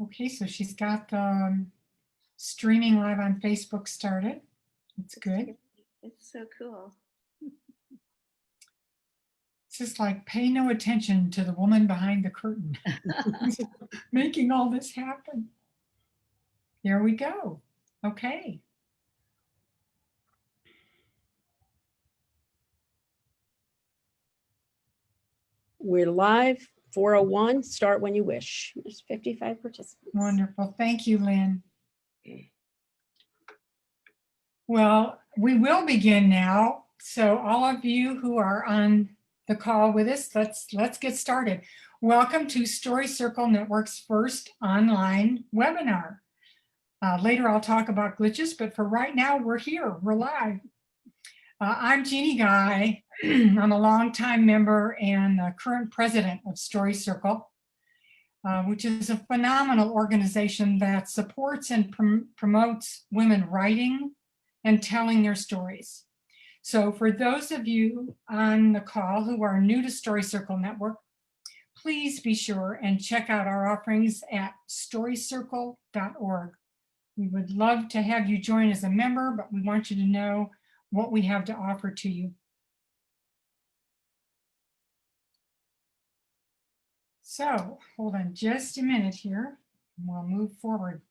Okay, so she's got the streaming live on Facebook started. That's good. It's so cool. It's just like pay no attention to the woman behind the curtain making all this happen. Here we go. Okay. We're live. 4:01. Start when you wish. There's 55 participants. Wonderful. Thank you, Lynn. Well, we will begin now. So all of you who are on the call with us, let's get started. Welcome to Story Circle Network's first online webinar. Later I'll talk about glitches, but for right now we're here, we're live. I'm Jeannie Guy. I'm a longtime member and current president of Story Circle, which is a phenomenal organization that supports and promotes women writing and telling their stories. So for those of you on the call who are new to Story Circle Network, please be sure and check out our offerings at storycircle.org. We would love to have you join as a member, but we want you to know what we have to offer to you. So hold on just a minute here, and we'll move forward.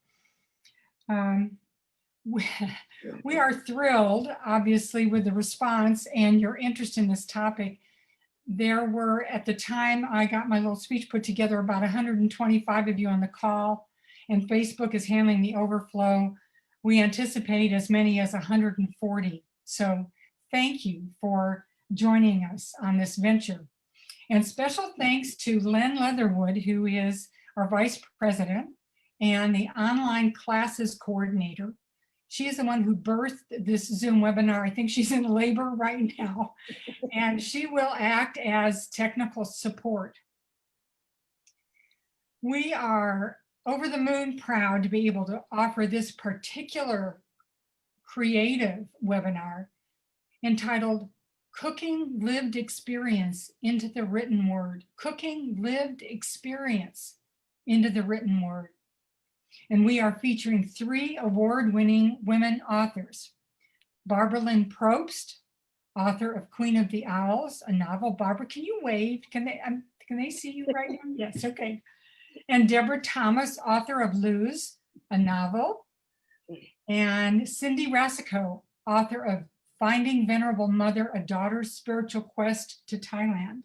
We are thrilled, obviously, with the response and your interest in this topic. There were, at the time I got my little speech put together, about 125 of you on the call, and Facebook is handling the overflow. We anticipate as many as 140. So thank you for joining us on this venture. And special thanks to Len Leatherwood, who is our vice president and the online classes coordinator. She is the one who birthed this Zoom webinar. I think she's in labor right now, and she will act as technical support. We are over the moon proud to be able to offer this particular creative webinar entitled Cooking Lived Experience into the Written Word. Cooking Lived Experience into the Written Word. And we are featuring 3 award-winning women authors. Barbara Lynn Probst, author of Queen of the Owls, a novel. Barbara, can you wave? Can they see you right now? Yes, okay. And Deborah Thomas, author of Lose, a novel. And Cindy Rasico, author of Finding Venerable Mother, a Daughter's Spiritual Quest to Thailand.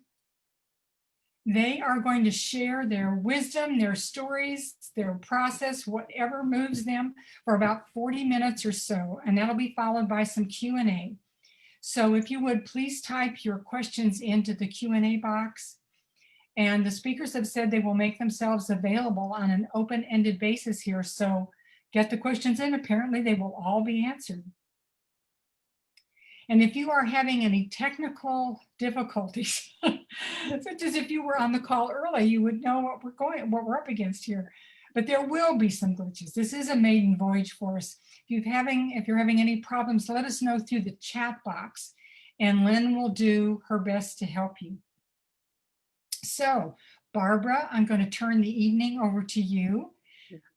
They are going to share their wisdom, their stories, their process, whatever moves them, for about 40 minutes or so, and that'll be followed by some Q&A. So if you would, please type your questions into the Q&A box. And the speakers have said they will make themselves available on an open-ended basis here, so get the questions in. Apparently they will all be answered. And if you are having any technical difficulties, such as if you were on the call early, you would know what we're up against here. But there will be some glitches. This is a maiden voyage for us. If you're having any problems, let us know through the chat box, and Lynn will do her best to help you. So, Barbara, I'm going to turn the evening over to you.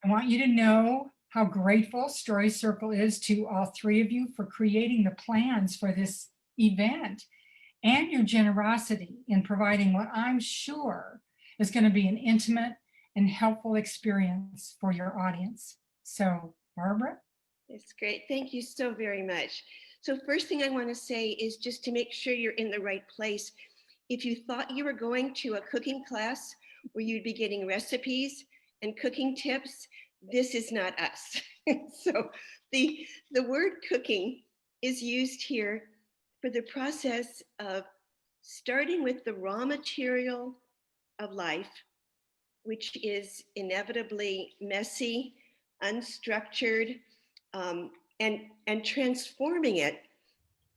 I want you to know how grateful Story Circle is to all 3 of you for creating the plans for this event, and your generosity in providing what I'm sure is going to be an intimate and helpful experience for your audience. So, Barbara? That's great. Thank you so very much. So first thing I want to say is just to make sure you're in the right place. If you thought you were going to a cooking class where you'd be getting recipes and cooking tips, this is not us. So the word cooking is used here for the process of starting with the raw material of life, which is inevitably messy, unstructured, and transforming it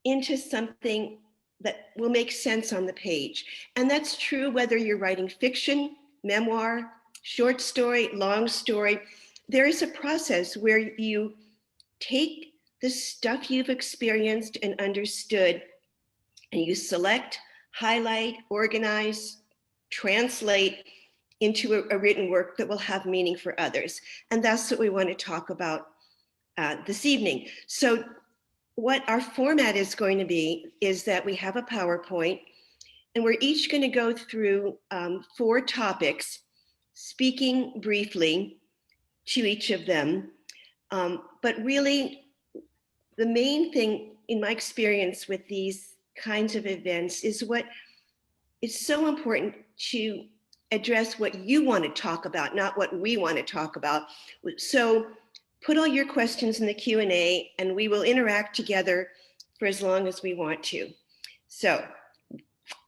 into something that will make sense on the page. And that's true whether you're writing fiction, memoir, short story, long story. There is a process where you take the stuff you've experienced and understood, and you select, highlight, organize, translate, into a written work that will have meaning for others. And that's what we want to talk about this evening. So what our format is going to be is that we have a PowerPoint, and we're each going to go through 4 topics, speaking briefly to each of them. But really, the main thing in my experience with these kinds of events is what is so important to address what you want to talk about, not what we want to talk about. So put all your questions in the Q&A and we will interact together for as long as we want to. So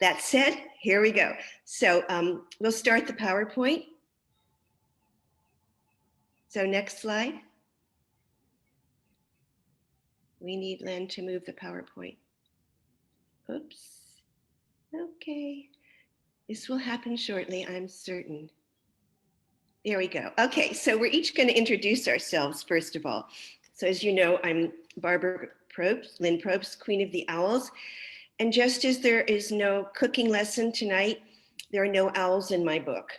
that said, here we go. So we'll start the PowerPoint. So next slide. We need Len to move the PowerPoint. Oops. Okay. This will happen shortly, I'm certain. There we go. Okay, so we're each going to introduce ourselves first of all. So as you know, I'm Barbara Probst, Lynn Probst, Queen of the Owls. And just as there is no cooking lesson tonight, there are no owls in my book.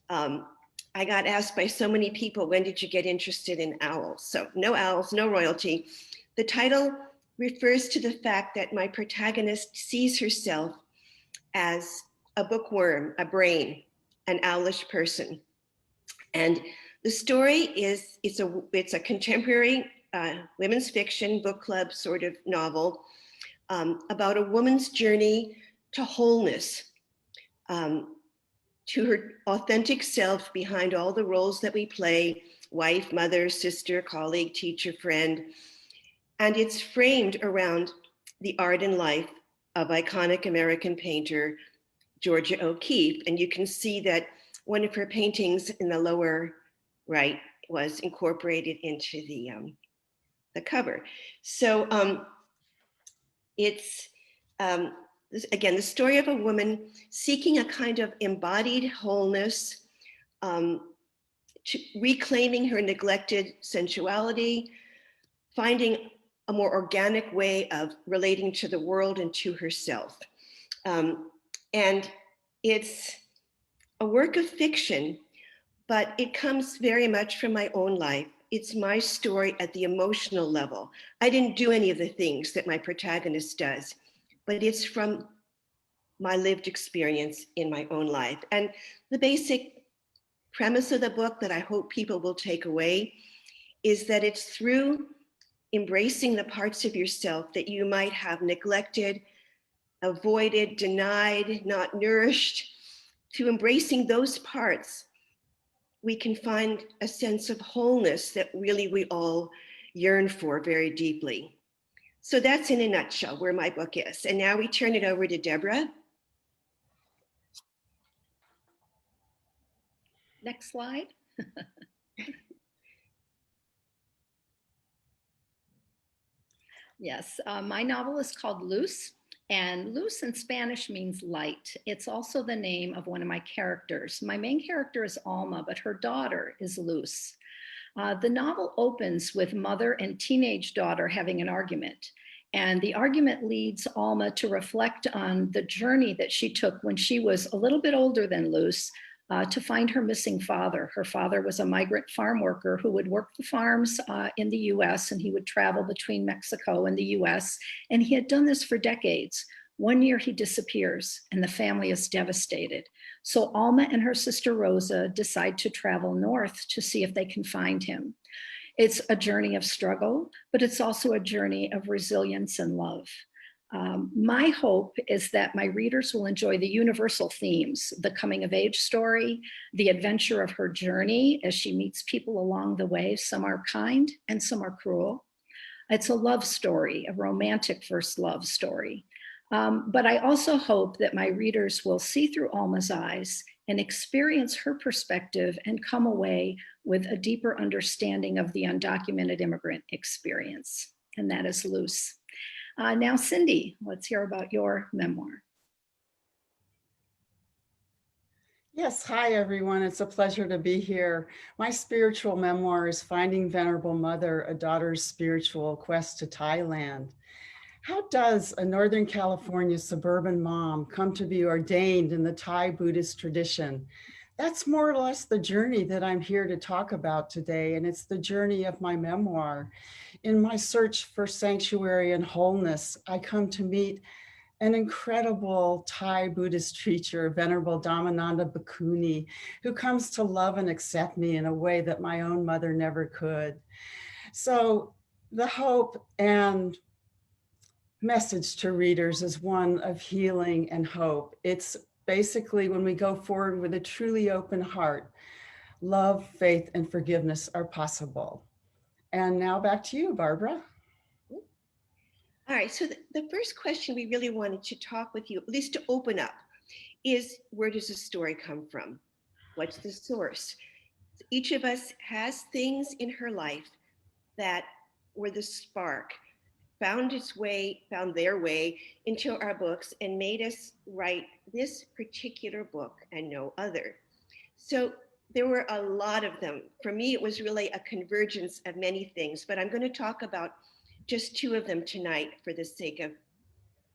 I got asked by so many people, when did you get interested in owls? So no owls, no royalty. The title refers to the fact that my protagonist sees herself as a bookworm, a brain, an owlish person. And the story is, it's a contemporary women's fiction book club sort of novel about a woman's journey to wholeness, to her authentic self behind all the roles that we play, wife, mother, sister, colleague, teacher, friend. And it's framed around the art and life of iconic American painter, Georgia O'Keeffe. And you can see that one of her paintings in the lower right was incorporated into the cover. So it's, again, the story of a woman seeking a kind of embodied wholeness, reclaiming her neglected sensuality, finding a more organic way of relating to the world and to herself. And it's a work of fiction, but it comes very much from my own life. It's my story at the emotional level. I didn't do any of the things that my protagonist does, but it's from my lived experience in my own life. And the basic premise of the book that I hope people will take away is that it's through embracing the parts of yourself that you might have neglected, avoided, denied, not nourished. To embracing those parts, we can find a sense of wholeness that really we all yearn for very deeply. So that's in a nutshell where my book is. And now we turn it over to Deborah. Next slide. Yes, my novel is called Luz, and Luz in Spanish means light. It's also the name of one of my characters. My main character is Alma, but her daughter is Luz. The novel opens with mother and teenage daughter having an argument. And the argument leads Alma to reflect on the journey that she took when she was a little bit older than Luz, to find her missing father. Her father was a migrant farm worker who would work the farms in the US, and he would travel between Mexico and the US. And he had done this for decades. One year he disappears and the family is devastated. So Alma and her sister Rosa decide to travel north to see if they can find him. It's a journey of struggle, but it's also a journey of resilience and love. My hope is that my readers will enjoy the universal themes, the coming of age story, the adventure of her journey as she meets people along the way. Some are kind and some are cruel. It's a love story, a romantic first love story. But I also hope that my readers will see through Alma's eyes and experience her perspective and come away with a deeper understanding of the undocumented immigrant experience. And that is Luz. Now, Cindy, let's hear about your memoir. Yes, hi everyone. It's a pleasure to be here. My spiritual memoir is Finding Venerable Mother, a Daughter's Spiritual Quest to Thailand. How does a Northern California suburban mom come to be ordained in the Thai Buddhist tradition? that's more or less the journey that I'm here to talk about today. And it's the journey of my memoir. In my search for sanctuary and wholeness, I come to meet an incredible Thai Buddhist teacher, Venerable Dhammananda Bhikkhuni, who comes to love and accept me in a way that my own mother never could. So the hope and message to readers is one of healing and hope. It's basically when we go forward with a truly open heart, love, faith, and forgiveness are possible. And now back to you, Barbara. All right, so the first question we really wanted to talk with you, at least to open up, is where does the story come from? What's the source? Each of us has things in her life that were the spark, found their way into our books and made us write this particular book and no other. So there were a lot of them. For me, it was really a convergence of many things, but I'm going to talk about just two of them tonight for the sake of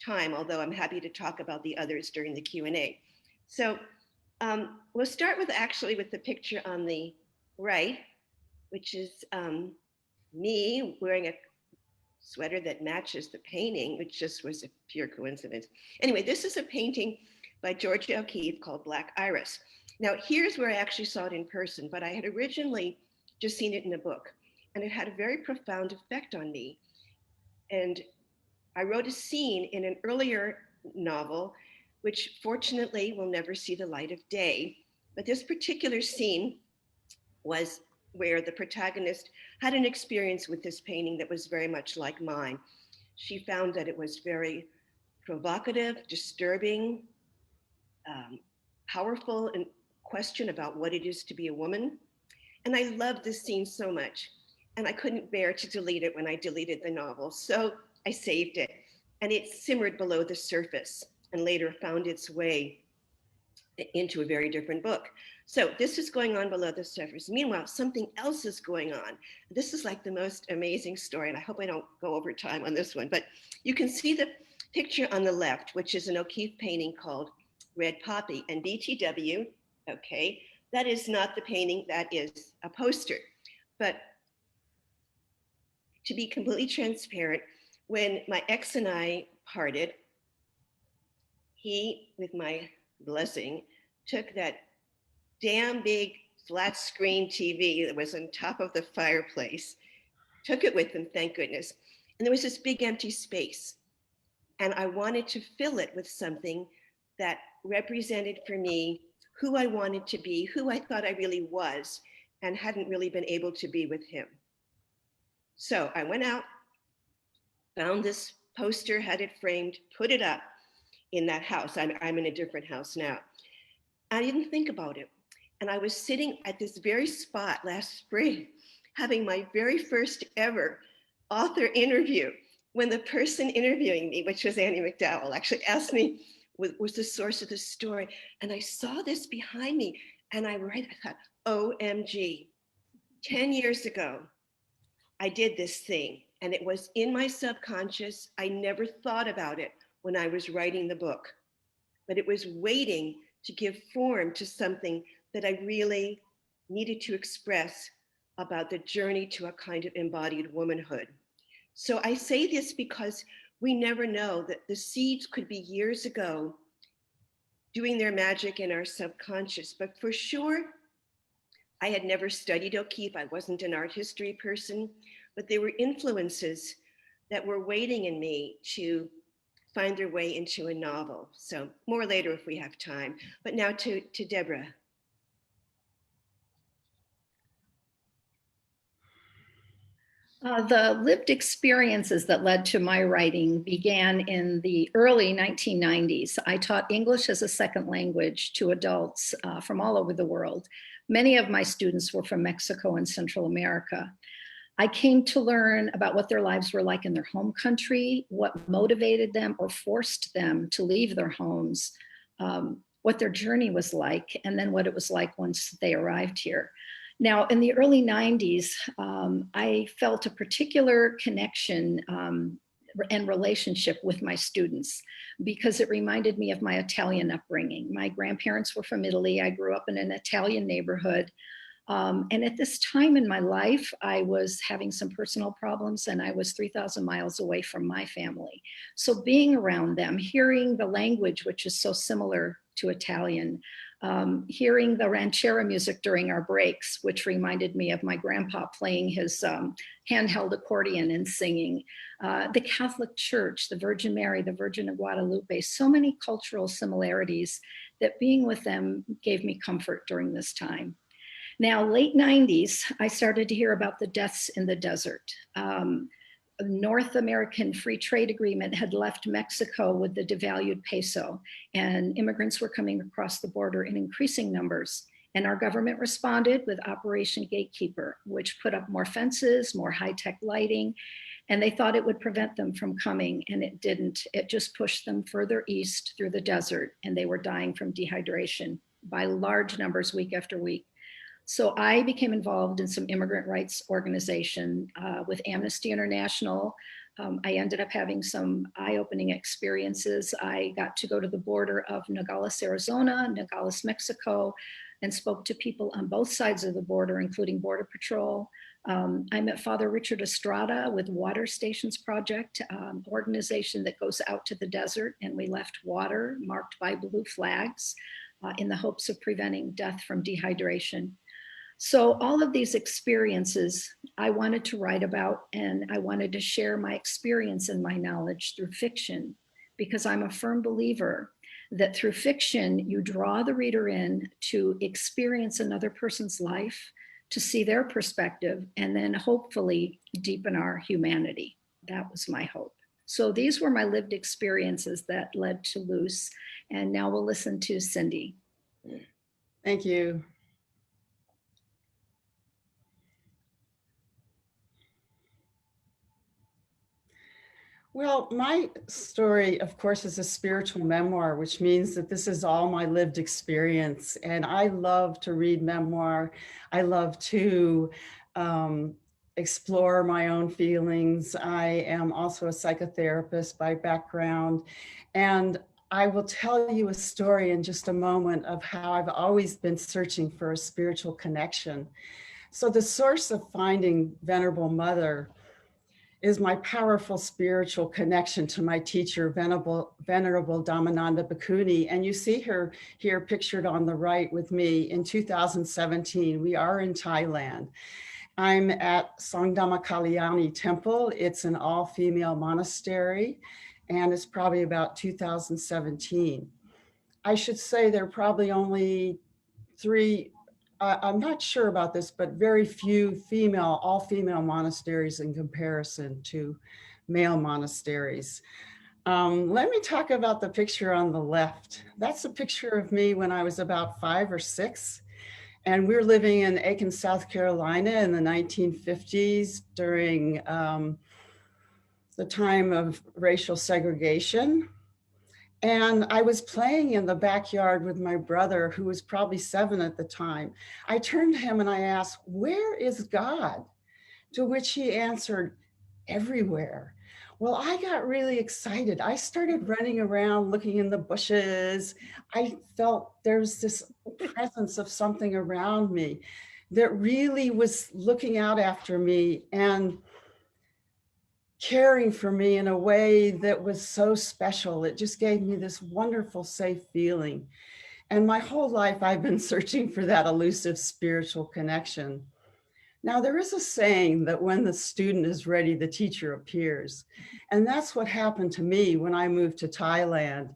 time, although I'm happy to talk about the others during the Q&A. So we'll start with the picture on the right, which is me wearing a sweater that matches the painting, which just was a pure coincidence. Anyway, this is a painting by Georgia O'Keeffe called Black Iris. Now, here's where I actually saw it in person, but I had originally just seen it in a book, and it had a very profound effect on me. And I wrote a scene in an earlier novel, which fortunately will never see the light of day. But this particular scene was where the protagonist had an experience with this painting that was very much like mine. She found that it was very provocative, disturbing, powerful, and question about what it is to be a woman. And I loved this scene so much, and I couldn't bear to delete it when I deleted the novel. So I saved it, and it simmered below the surface and later found its way into a very different book. So this is going on below the surface. Meanwhile, something else is going on. This is like the most amazing story, and I hope I don't go over time on this one, but you can see the picture on the left, which is an O'Keeffe painting called Red Poppy, and BTW, okay, that is not the painting, that is a poster. But to be completely transparent, when my ex and I parted, he, with my blessing, took that damn big flat screen TV that was on top of the fireplace, took it with him, thank goodness. And there was this big empty space. And I wanted to fill it with something that represented for me who I wanted to be, who I thought I really was, and hadn't really been able to be with him. So I went out, found this poster, had it framed, put it up in that house. I'm in a different house now. I didn't think about it. And I was sitting at this very spot last spring, having my very first ever author interview, when the person interviewing me, which was Annie McDowell, actually asked me what was the source of the story. And I saw this behind me, and I thought, OMG, 10 years ago, I did this thing, and it was in my subconscious. I never thought about it when I was writing the book, but it was waiting to give form to something that I really needed to express about the journey to a kind of embodied womanhood. So I say this because we never know that the seeds could be years ago doing their magic in our subconscious, but for sure, I had never studied O'Keeffe. I wasn't an art history person, but there were influences that were waiting in me to find their way into a novel. So more later if we have time. But now to Deborah. The lived experiences that led to my writing began in the early 1990s. I taught English as a second language to adults from all over the world. Many of my students were from Mexico and Central America. I came to learn about what their lives were like in their home country, what motivated them or forced them to leave their homes, what their journey was like, and then what it was like once they arrived here. Now, in the early 90s, I felt a particular connection and relationship with my students, because it reminded me of my Italian upbringing. My grandparents were from Italy. I grew up in an Italian neighborhood. And at this time in my life, I was having some personal problems and I was 3,000 miles away from my family. So being around them, hearing the language, which is so similar to Italian, hearing the ranchera music during our breaks, which reminded me of my grandpa playing his handheld accordion and singing, the Catholic Church, the Virgin Mary, the Virgin of Guadalupe, so many cultural similarities that being with them gave me comfort during this time. Now, late 90s, I started to hear about the deaths in the desert. North American Free Trade Agreement had left Mexico with the devalued peso, and immigrants were coming across the border in increasing numbers. And our government responded with Operation Gatekeeper, which put up more fences, more high-tech lighting, and they thought it would prevent them from coming, and it didn't. It just pushed them further east through the desert, and they were dying from dehydration by large numbers week after week. So I became involved in some immigrant rights organization with Amnesty International. I ended up having some eye-opening experiences. I got to go to the border of Nogales, Arizona, Nogales, Mexico, and spoke to people on both sides of the border, including Border Patrol. I met Father Richard Estrada with Water Stations Project, organization that goes out to the desert, and we left water marked by blue flags in the hopes of preventing death from dehydration. So all of these experiences I wanted to write about, and I wanted to share my experience and my knowledge through fiction, because I'm a firm believer that through fiction, you draw the reader in to experience another person's life, to see their perspective, and then hopefully deepen our humanity. That was my hope. So these were my lived experiences that led to Loose. And now we'll listen to Cindy. Thank you. Well, my story, of course, is a spiritual memoir, which means that this is all my lived experience. And I love to read memoir. I love to explore my own feelings. I am also a psychotherapist by background. And I will tell you a story in just a moment of how I've always been searching for a spiritual connection. So the source of finding Venerable Mother is my powerful spiritual connection to my teacher, Venerable Dhammananda Bhikkhuni. And you see her here pictured on the right with me in 2017. We are in Thailand. I'm at Sangdhamma Kalyani Temple. It's an all-female monastery, and it's probably about 2017. I should say there are probably only three, I'm not sure about this, but very few all-female monasteries in comparison to male monasteries. Let me talk about the picture on the left. That's a picture of me when I was about 5 or 6. And we were living in Aiken, South Carolina in the 1950s during the time of racial segregation. And I was playing in the backyard with my brother, who was probably 7 at the time. I turned to him and I asked, "Where is God?" To which he answered, "Everywhere." Well, I got really excited. I started running around, looking in the bushes. I felt there's this presence of something around me that really was looking out after me and caring for me in a way that was so special. It just gave me this wonderful, safe feeling. And my whole life, I've been searching for that elusive spiritual connection. Now, there is a saying that when the student is ready, the teacher appears. And that's what happened to me when I moved to Thailand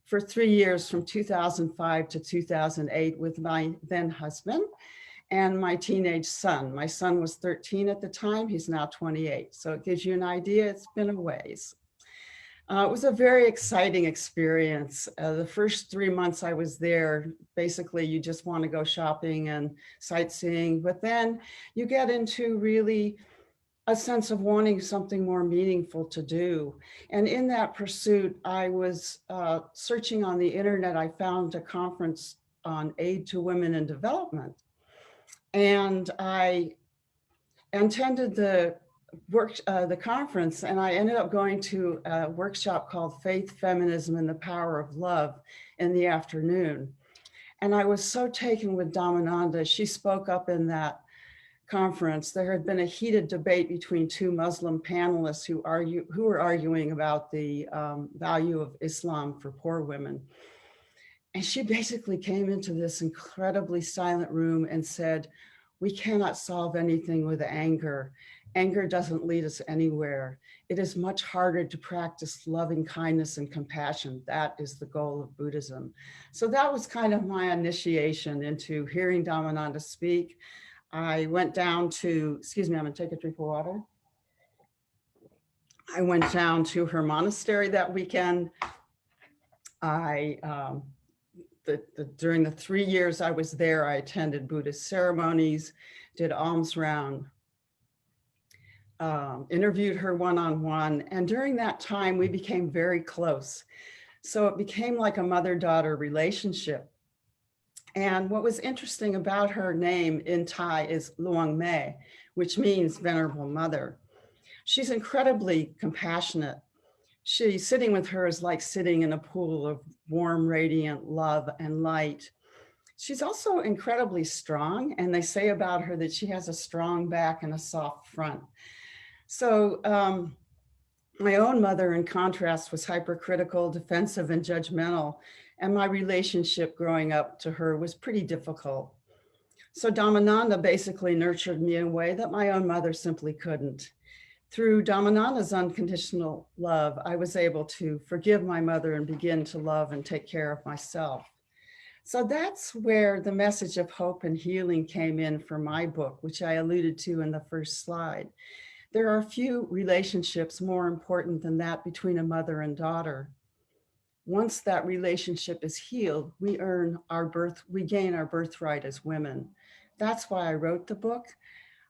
for 3 years, from 2005 to 2008, with my then husband and my teenage son. My son was 13 at the time. He's now 28. So it gives you an idea. It's been a ways. It was a very exciting experience. The first 3 months I was there, basically you just want to go shopping and sightseeing, but then you get into really a sense of wanting something more meaningful to do. And in that pursuit, I was searching on the internet. I found a conference on aid to women in development. And I attended the the conference, and I ended up going to a workshop called Faith, Feminism, and the Power of Love in the afternoon. And I was so taken with Dhammananda. She spoke up in that conference. There had been a heated debate between two Muslim panelists who were arguing about the value of Islam for poor women. And she basically came into this incredibly silent room and said, we cannot solve anything with anger. Anger doesn't lead us anywhere. It is much harder to practice loving kindness and compassion. That is the goal of Buddhism. So that was kind of my initiation into hearing Dhammananda speak. I went down to, excuse me, I'm gonna take a drink of water. I went down to her monastery that weekend. During the 3 years I was there, I attended Buddhist ceremonies, did alms round, interviewed her one-on-one. And during that time, we became very close. So it became like a mother-daughter relationship. And what was interesting about her name in Thai is Luang Mei, which means Venerable Mother. She's incredibly compassionate. Sitting with her is like sitting in a pool of warm, radiant love and light. She's also incredibly strong, and they say about her that she has a strong back and a soft front. So my own mother, in contrast, was hypercritical, defensive, and judgmental, and my relationship growing up to her was pretty difficult. So Dhammananda basically nurtured me in a way that my own mother simply couldn't. Through Dhammananda's unconditional love, I was able to forgive my mother and begin to love and take care of myself. So that's where the message of hope and healing came in for my book, which I alluded to in the first slide. There are few relationships more important than that between a mother and daughter. Once that relationship is healed, we gain our birthright as women. That's why I wrote the book.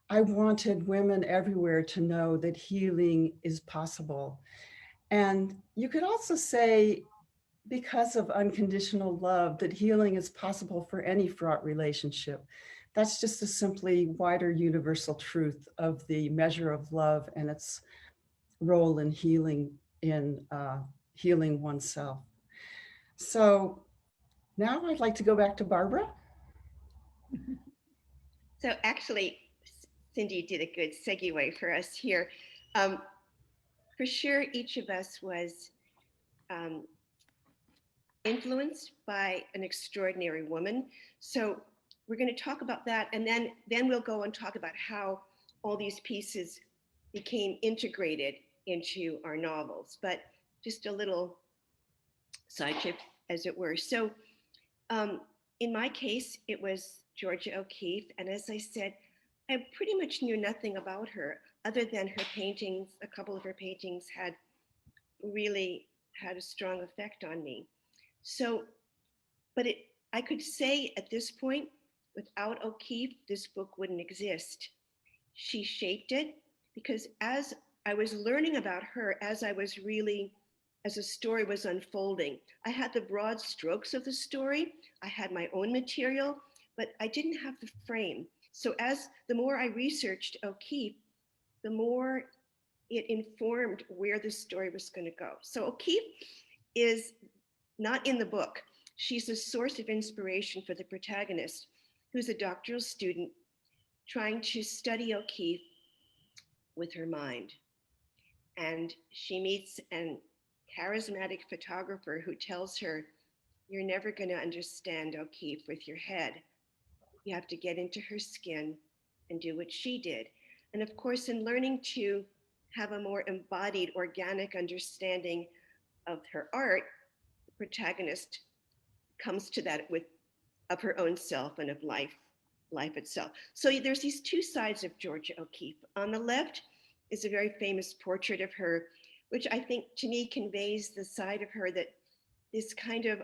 I wanted women everywhere to know that healing is possible. And you could also say, because of unconditional love, that healing is possible for any fraught relationship. That's just a simply wider universal truth of the measure of love and its role in healing oneself. So now I'd like to go back to Barbara. So actually, Cindy did a good segue for us here. For sure, each of us was influenced by an extraordinary woman. So we're going to talk about that, and then we'll go and talk about how all these pieces became integrated into our novels. But just a little side trip, as it were. So in my case, it was Georgia O'Keeffe, and as I said, I pretty much knew nothing about her other than her paintings. A couple of her paintings had really had a strong effect on me. So, but I could say at this point, without O'Keeffe, this book wouldn't exist. She shaped it because as I was learning about her, as the story was unfolding, I had the broad strokes of the story. I had my own material, but I didn't have the frame. So the more I researched O'Keeffe, the more it informed where the story was going to go. So O'Keeffe is not in the book. She's a source of inspiration for the protagonist, who's a doctoral student trying to study O'Keeffe with her mind. And she meets a charismatic photographer who tells her, you're never going to understand O'Keeffe with your head. You have to get into her skin and do what she did. And of course, in learning to have a more embodied, organic understanding of her art, the protagonist comes to that of her own self and of life itself. So there's these two sides of Georgia O'Keeffe. On the left is a very famous portrait of her, which I think to me conveys the side of her that this kind of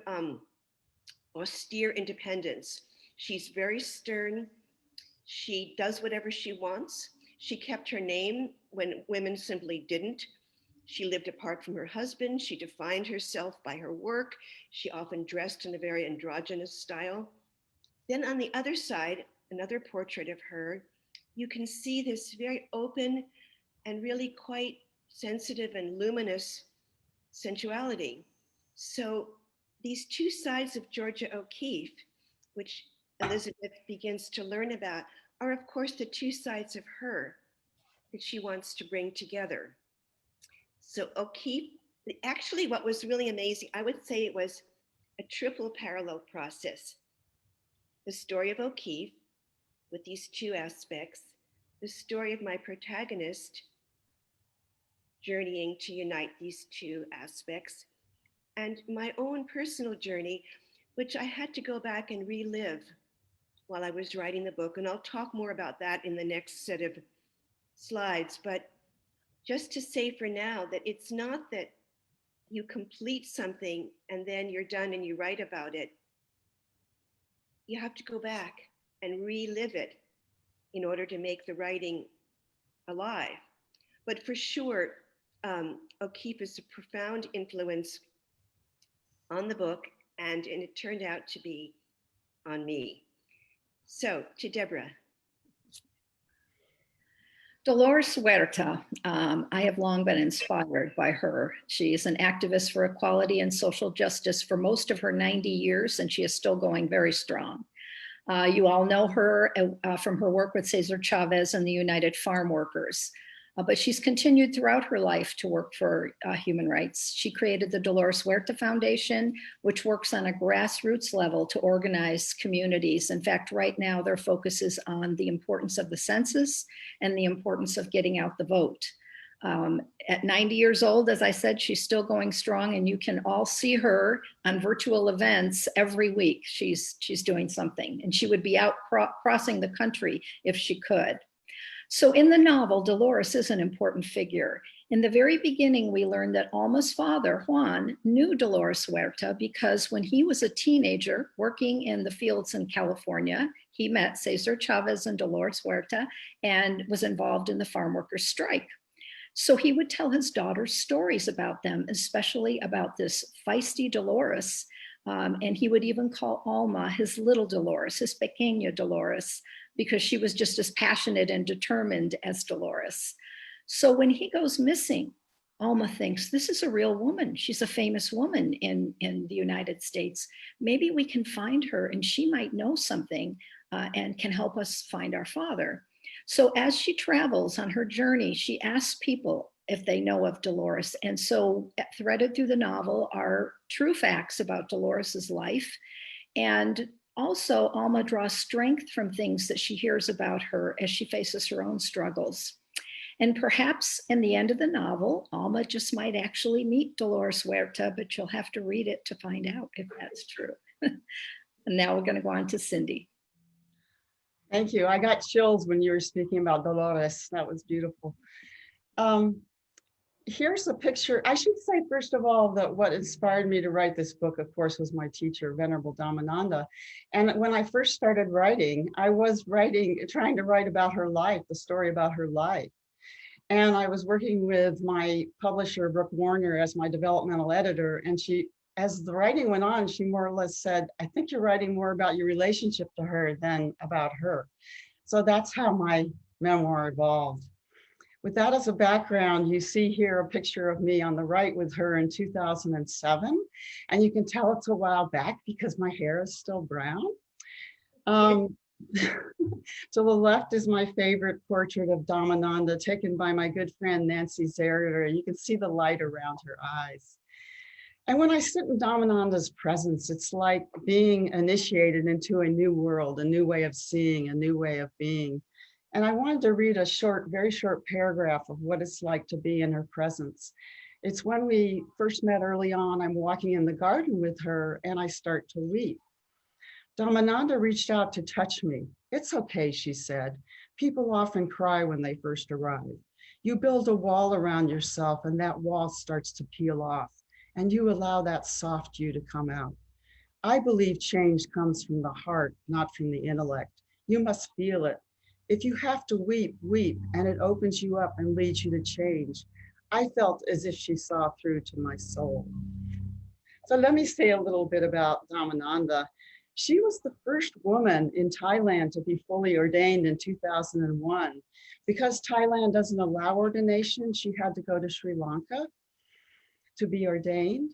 austere independence. She's very stern. She does whatever she wants. She kept her name when women simply didn't. She lived apart from her husband. She defined herself by her work. She often dressed in a very androgynous style. Then on the other side, another portrait of her, you can see this very open, and really quite sensitive and luminous sensuality. So these two sides of Georgia O'Keeffe, which Elizabeth begins to learn about, are of course the two sides of her that she wants to bring together. So O'Keeffe, actually what was really amazing, I would say it was a triple parallel process. The story of O'Keeffe with these two aspects, the story of my protagonist journeying to unite these two aspects, and my own personal journey, which I had to go back and relive while I was writing the book. And I'll talk more about that in the next set of slides. But just to say for now that it's not that you complete something and then you're done and you write about it. You have to go back and relive it in order to make the writing alive. But for sure, O'Keeffe is a profound influence on the book, and it turned out to be on me. So to Deborah. Dolores Huerta, I have long been inspired by her. She is an activist for equality and social justice for most of her 90 years, and she is still going very strong. You all know her from her work with Cesar Chavez and the United Farm Workers, but she's continued throughout her life to work for human rights. She created the Dolores Huerta Foundation, which works on a grassroots level to organize communities. In fact, right now their focus is on the importance of the census and the importance of getting out the vote. At 90 years old, as I said, she's still going strong, and you can all see her on virtual events every week. She's doing something, and she would be out crossing the country if she could. So in the novel, Dolores is an important figure. In the very beginning, we learned that Alma's father, Juan, knew Dolores Huerta because when he was a teenager working in the fields in California, he met Cesar Chavez and Dolores Huerta and was involved in the farm workers' strike. So he would tell his daughters stories about them, especially about this feisty Dolores. And he would even call Alma his little Dolores, his pequeña Dolores, because she was just as passionate and determined as Dolores. So when he goes missing, Alma thinks, this is a real woman. She's a famous woman in the United States. Maybe we can find her and she might know something and can help us find our father. So as she travels on her journey, she asks people if they know of Dolores. And so threaded through the novel are true facts about Dolores's life. And also, Alma draws strength from things that she hears about her as she faces her own struggles. And perhaps in the end of the novel, Alma just might actually meet Dolores Huerta, but you'll have to read it to find out if that's true. And now we're going to go on to Cindy. Thank you. I got chills when you were speaking about Dolores. That was beautiful. Here's a picture. I should say, first of all, that what inspired me to write this book, of course, was my teacher, Venerable Dhammananda. And when I first started writing, I was trying to write about her life, the story about her life. And I was working with my publisher, Brooke Warner, as my developmental editor. And she, as the writing went on, she more or less said, I think you're writing more about your relationship to her than about her. So that's how my memoir evolved. With that as a background, you see here a picture of me on the right with her in 2007. And you can tell it's a while back because my hair is still brown. To the left is my favorite portrait of Dhammananda taken by my good friend, Nancy Zerrier. You can see the light around her eyes. And when I sit in Dhammananda's presence, it's like being initiated into a new world, a new way of seeing, a new way of being. And I wanted to read a very short paragraph of what it's like to be in her presence. It's when we first met early on, I'm walking in the garden with her and I start to weep. Dhammananda reached out to touch me. It's okay, she said. People often cry when they first arrive. You build a wall around yourself and that wall starts to peel off and you allow that soft you to come out. I believe change comes from the heart, not from the intellect. You must feel it. If you have to weep, weep, and it opens you up and leads you to change. I felt as if she saw through to my soul. So let me say a little bit about Dhammananda. She was the first woman in Thailand to be fully ordained in 2001. Because Thailand doesn't allow ordination, she had to go to Sri Lanka to be ordained.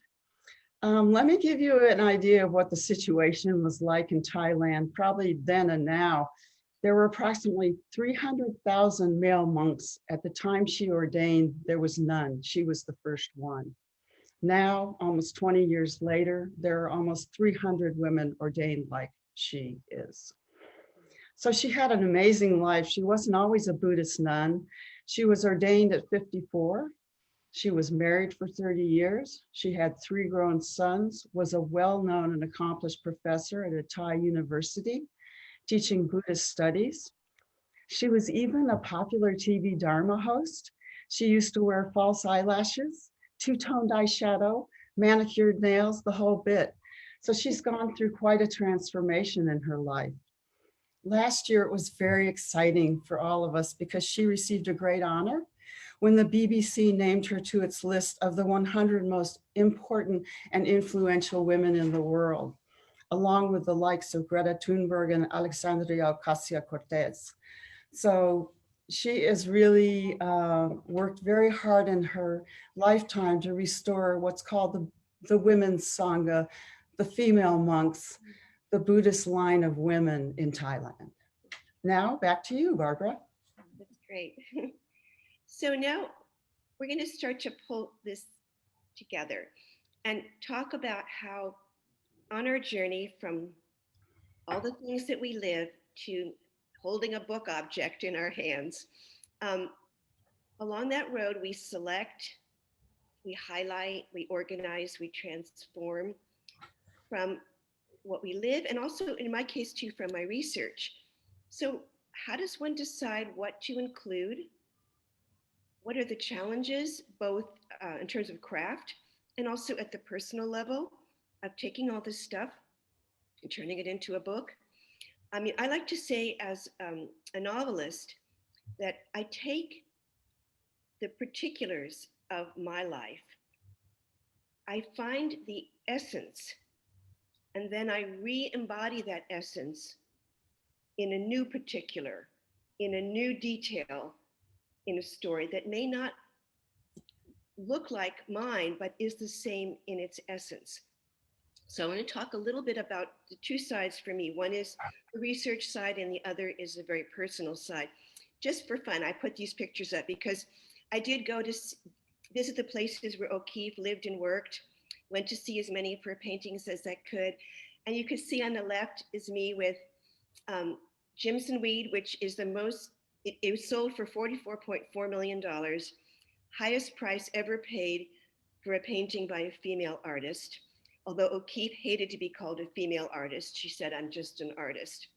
Let me give you an idea of what the situation was like in Thailand, probably then and now. There were approximately 300,000 male monks. At the time she ordained, there was none. She was the first one. Now, almost 20 years later, there are almost 300 women ordained like she is. So she had an amazing life. She wasn't always a Buddhist nun. She was ordained at 54. She was married for 30 years. She had 3 grown sons, was a well-known and accomplished professor at a Thai university, teaching Buddhist studies. She was even a popular TV Dharma host. She used to wear false eyelashes, 2-toned eyeshadow, manicured nails, the whole bit. So she's gone through quite a transformation in her life. Last year, it was very exciting for all of us because she received a great honor when the BBC named her to its list of the 100 most important and influential women in the world, along with the likes of Greta Thunberg and Alexandria Ocasio-Cortez. So she has really worked very hard in her lifetime to restore what's called the women's Sangha, the female monks, the Buddhist line of women in Thailand. Now back to you, Barbara. That's great. So now we're going to start to pull this together and talk about how on our journey from all the things that we live to holding a book object in our hands, along that road, we select, we highlight, we organize, we transform from what we live, and also in my case too, from my research. So how does one decide what to include? What are the challenges, both in terms of craft and also at the personal level of taking all this stuff and turning it into a book? I mean, I like to say as a novelist that I take the particulars of my life, I find the essence, and then I re-embody that essence in a new particular, in a new detail, in a story that may not look like mine, but is the same in its essence. So I'm going to talk a little bit about the 2 sides for me. One is the research side and the other is the very personal side. Just for fun, I put these pictures up because I did go to visit the places where O'Keeffe lived and worked, went to see as many of her paintings as I could. And you can see on the left is me with Jimson Weed, which is the most, it was sold for $44.4 million, highest price ever paid for a painting by a female artist. Although O'Keeffe hated to be called a female artist, she said, "I'm just an artist."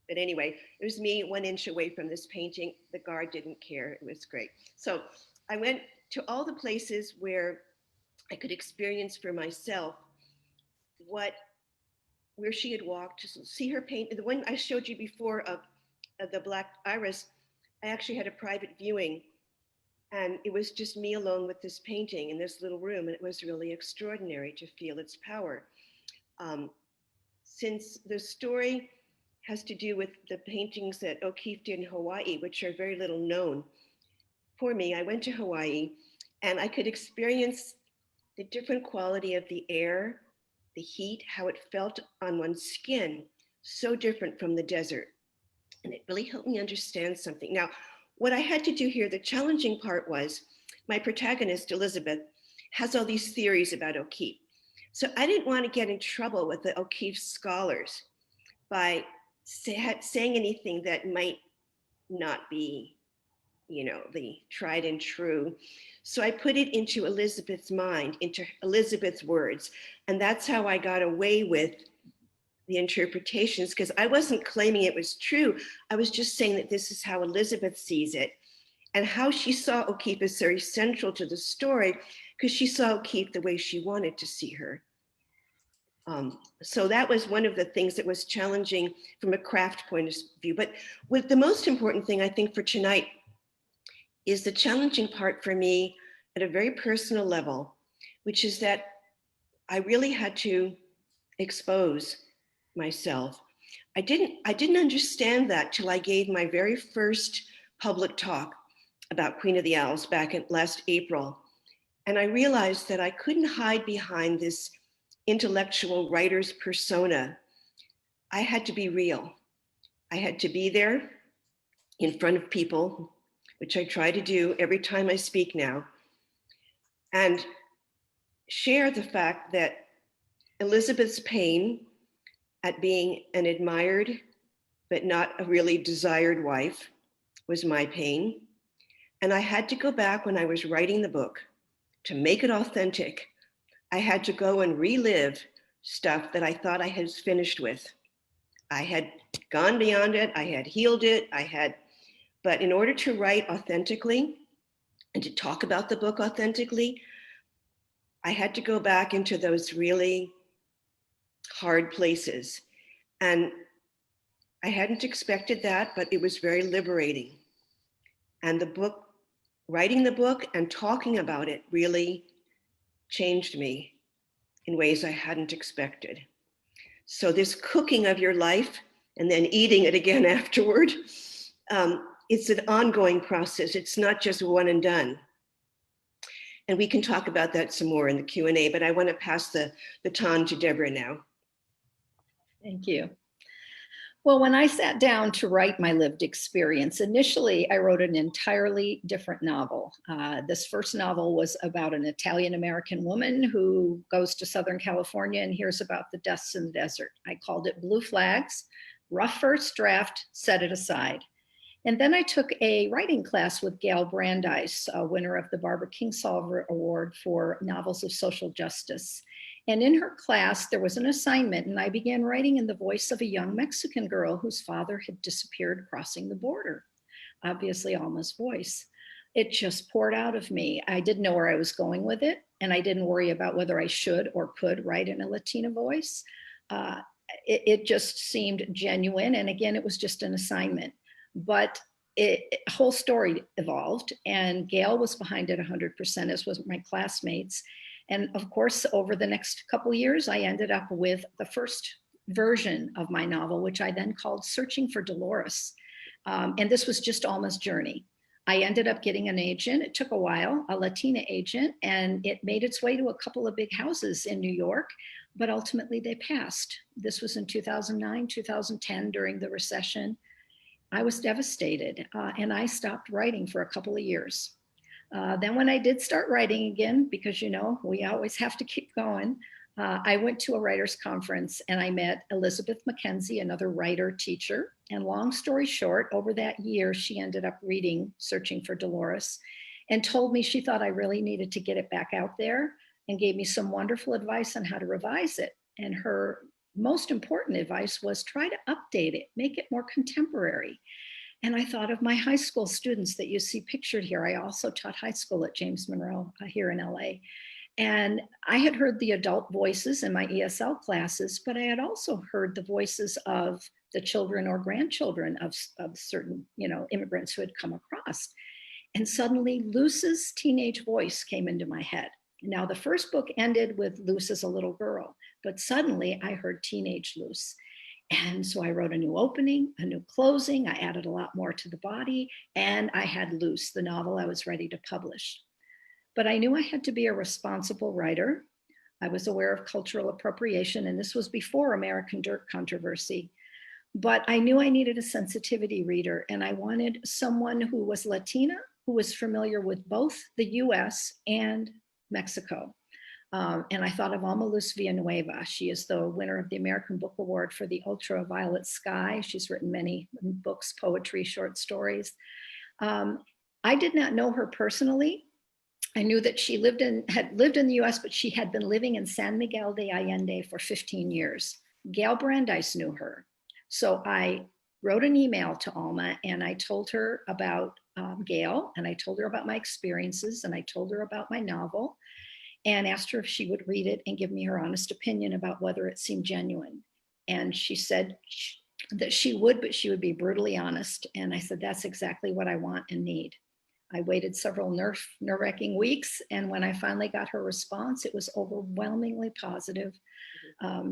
But anyway, it was me 1 inch away from this painting. The guard didn't care. It was great. So I went to all the places where I could experience for myself where she had walked, to see her paint. The one I showed you before of the Black Iris, I actually had a private viewing, and it was just me alone with this painting in this little room, and it was really extraordinary to feel its power. Since the story has to do with the paintings that O'Keeffe did in Hawaii, which are very little known, for me, I went to Hawaii and I could experience the different quality of the air, the heat, how it felt on one's skin, so different from the desert. And it really helped me understand something. Now, what I had to do here, the challenging part was my protagonist, Elizabeth, has all these theories about O'Keeffe. So I didn't want to get in trouble with the O'Keeffe scholars by saying anything that might not be, the tried and true. So I put it into Elizabeth's mind, into Elizabeth's words. And that's how I got away with the interpretations, because I wasn't claiming it was true. I was just saying that this is how Elizabeth sees it, and how she saw O'Keeffe is very central to the story, because she saw O'Keeffe the way she wanted to see her. So that was one of the things that was challenging from a craft point of view. But with the most important thing, I think, for tonight is the challenging part for me at a very personal level, which is that I really had to expose myself. I didn't understand that till I gave my very first public talk about Queen of the Owls back in last April. And I realized that I couldn't hide behind this intellectual writer's persona. I had to be real. I had to be there in front of people, which I try to do every time I speak now, and share the fact that Elizabeth's pain at being an admired but not a really desired wife was my pain. And I had to go back when I was writing the book to make it authentic. I had to go and relive stuff that I thought I had finished with. I had gone beyond it, I had healed it, but in order to write authentically and to talk about the book authentically, I had to go back into those really hard places. And I hadn't expected that, but it was very liberating. And the book, writing the book and talking about it really changed me in ways I hadn't expected. So this cooking of your life and then eating it again afterward, it's an ongoing process. It's not just one and done. And we can talk about that some more in the Q&A, but I want to pass the baton to Deborah now. Thank you. Well, when I sat down to write my lived experience, initially I wrote an entirely different novel. This first novel was about an Italian-American woman who goes to Southern California and hears about the deaths in the desert. I called it Blue Flags, rough first draft, set it aside. And then I took a writing class with Gail Brandeis, a winner of the Barbara Kingsolver Award for novels of social justice. And in her class, there was an assignment, and I began writing in the voice of a young Mexican girl whose father had disappeared crossing the border. Obviously, Alma's voice. It just poured out of me. I didn't know where I was going with it, and I didn't worry about whether I should or could write in a Latina voice. It just seemed genuine, and again, it was just an assignment. But a whole story evolved, and Gail was behind it 100%, as was my classmates. And of course, over the next couple of years, I ended up with the first version of my novel, which I then called Searching for Dolores. And this was just Alma's journey. I ended up getting an agent. It took a while, a Latina agent, and it made its way to a couple of big houses in New York, but ultimately they passed. This was in 2009, 2010, during the recession. I was devastated, and I stopped writing for a couple of years. Then when I did start writing again, because we always have to keep going, I went to a writer's conference and I met Elizabeth Mackenzie, another writer teacher. And long story short, over that year, she ended up reading Searching for Dolores and told me she thought I really needed to get it back out there, and gave me some wonderful advice on how to revise it. And her most important advice was try to update it, make it more contemporary. And I thought of my high school students that you see pictured here. I also taught high school at James Monroe here in LA. And I had heard the adult voices in my ESL classes, but I had also heard the voices of the children or grandchildren of certain, immigrants who had come across. And suddenly Luce's teenage voice came into my head. Now the first book ended with Luce as a little girl, but suddenly I heard teenage Luce. And so I wrote a new opening, a new closing. I added a lot more to the body, and I had Luce, the novel I was ready to publish. But I knew I had to be a responsible writer. I was aware of cultural appropriation, and this was before American Dirt controversy. But I knew I needed a sensitivity reader, and I wanted someone who was Latina, who was familiar with both the US and Mexico. And I thought of Alma Luz Villanueva. She is the winner of the American Book Award for The Ultraviolet Sky. She's written many books, poetry, short stories. I did not know her personally. I knew that she had lived in the US, but she had been living in San Miguel de Allende for 15 years. Gail Brandeis knew her. So I wrote an email to Alma and I told her about Gail, and I told her about my experiences, and I told her about my novel, and asked her if she would read it and give me her honest opinion about whether it seemed genuine. And she said that she would, but she would be brutally honest. And I said, that's exactly what I want and need. I waited several nerve-wracking weeks, and when I finally got her response, it was overwhelmingly positive.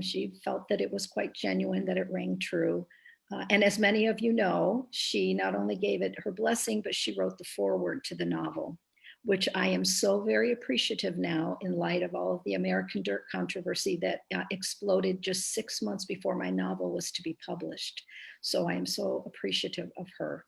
She felt that it was quite genuine, that it rang true. And as many of you know, she not only gave it her blessing, but she wrote the foreword to the novel, which I am so very appreciative now in light of all of the American Dirt controversy that exploded just 6 months before my novel was to be published. So I am so appreciative of her.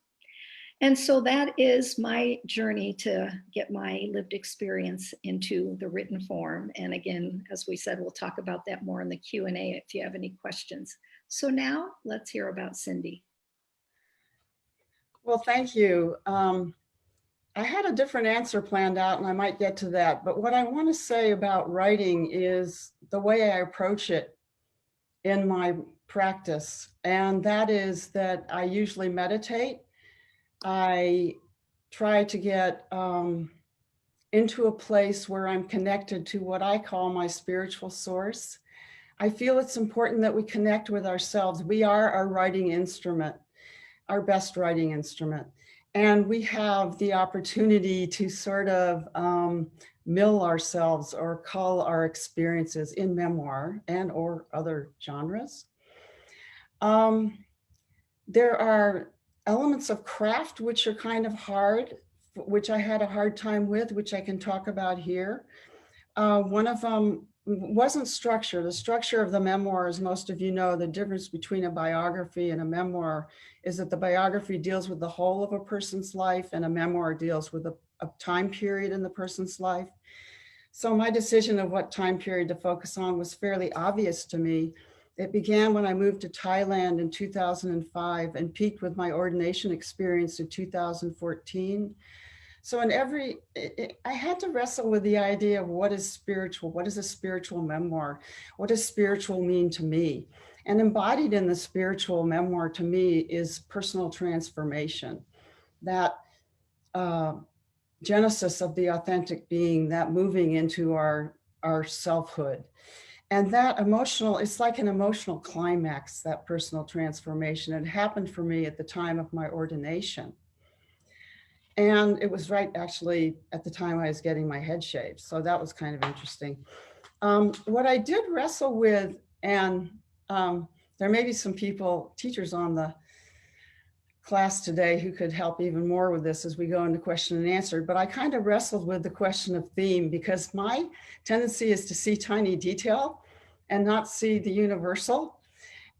And so that is my journey to get my lived experience into the written form. And again, as we said, we'll talk about that more in the Q&A if you have any questions. So now let's hear about Cindy. Well, thank you. I had a different answer planned out and I might get to that. But what I want to say about writing is the way I approach it in my practice. And that is that I usually meditate. I try to get into a place where I'm connected to what I call my spiritual source. I feel it's important that we connect with ourselves. We are our writing instrument, our best writing instrument. And we have the opportunity to sort of mill ourselves or cull our experiences in memoir and or other genres. There are elements of craft which are kind of hard, which I had a hard time with, which I can talk about here. One of them wasn't structure. The structure of the memoir, as most of you know, the difference between a biography and a memoir is that the biography deals with the whole of a person's life and a memoir deals with a time period in the person's life. So my decision of what time period to focus on was fairly obvious to me. It began when I moved to Thailand in 2005 and peaked with my ordination experience in 2014. So I had to wrestle with the idea of what is spiritual, what is a spiritual memoir, what does spiritual mean to me? And embodied in the spiritual memoir to me is personal transformation, that genesis of the authentic being, that moving into our selfhood. And that emotional, it's like an emotional climax, that personal transformation. It happened for me at the time of my ordination. And it was right actually at the time I was getting my head shaved. So that was kind of interesting. What I did wrestle with, and there may be some people, teachers on the class today who could help even more with this as we go into question and answer, but I kind of wrestled with the question of theme because my tendency is to see tiny detail and not see the universal.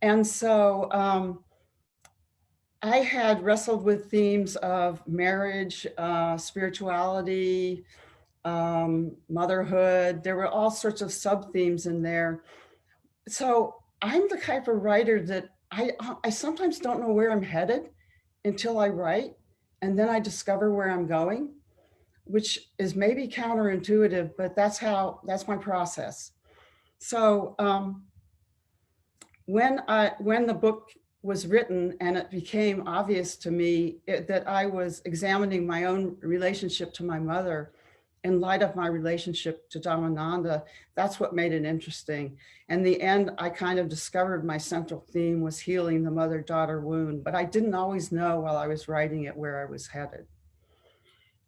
And so I had wrestled with themes of marriage, spirituality, motherhood. There were all sorts of sub-themes in there. So I'm the type of writer that I sometimes don't know where I'm headed until I write, and then I discover where I'm going, which is maybe counterintuitive, but that's my process. So when the book was written and it became obvious to me that I was examining my own relationship to my mother in light of my relationship to Dhammananda, that's what made it interesting. In the end, I kind of discovered my central theme was healing the mother-daughter wound, but I didn't always know while I was writing it where I was headed.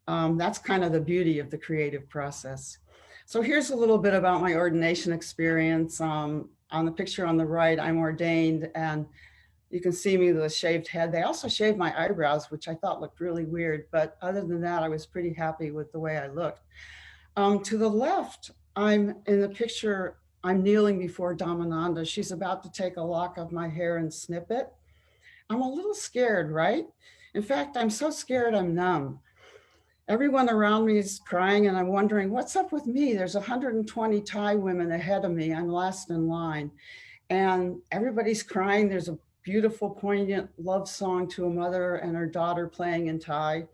That's kind of the beauty of the creative process. So here's a little bit about my ordination experience. On the picture on the right, I'm ordained and you can see me with a shaved head. They also shaved my eyebrows, which I thought looked really weird, but other than that, I was pretty happy with the way I looked. To the left, I'm in the picture, I'm kneeling before Dhammananda. She's about to take a lock of my hair and snip it. I'm a little scared, right? In fact, I'm so scared I'm numb. Everyone around me is crying and I'm wondering, what's up with me? There's 120 Thai women ahead of me. I'm last in line. And everybody's crying. There's a beautiful, poignant love song to a mother and her daughter playing in Thai.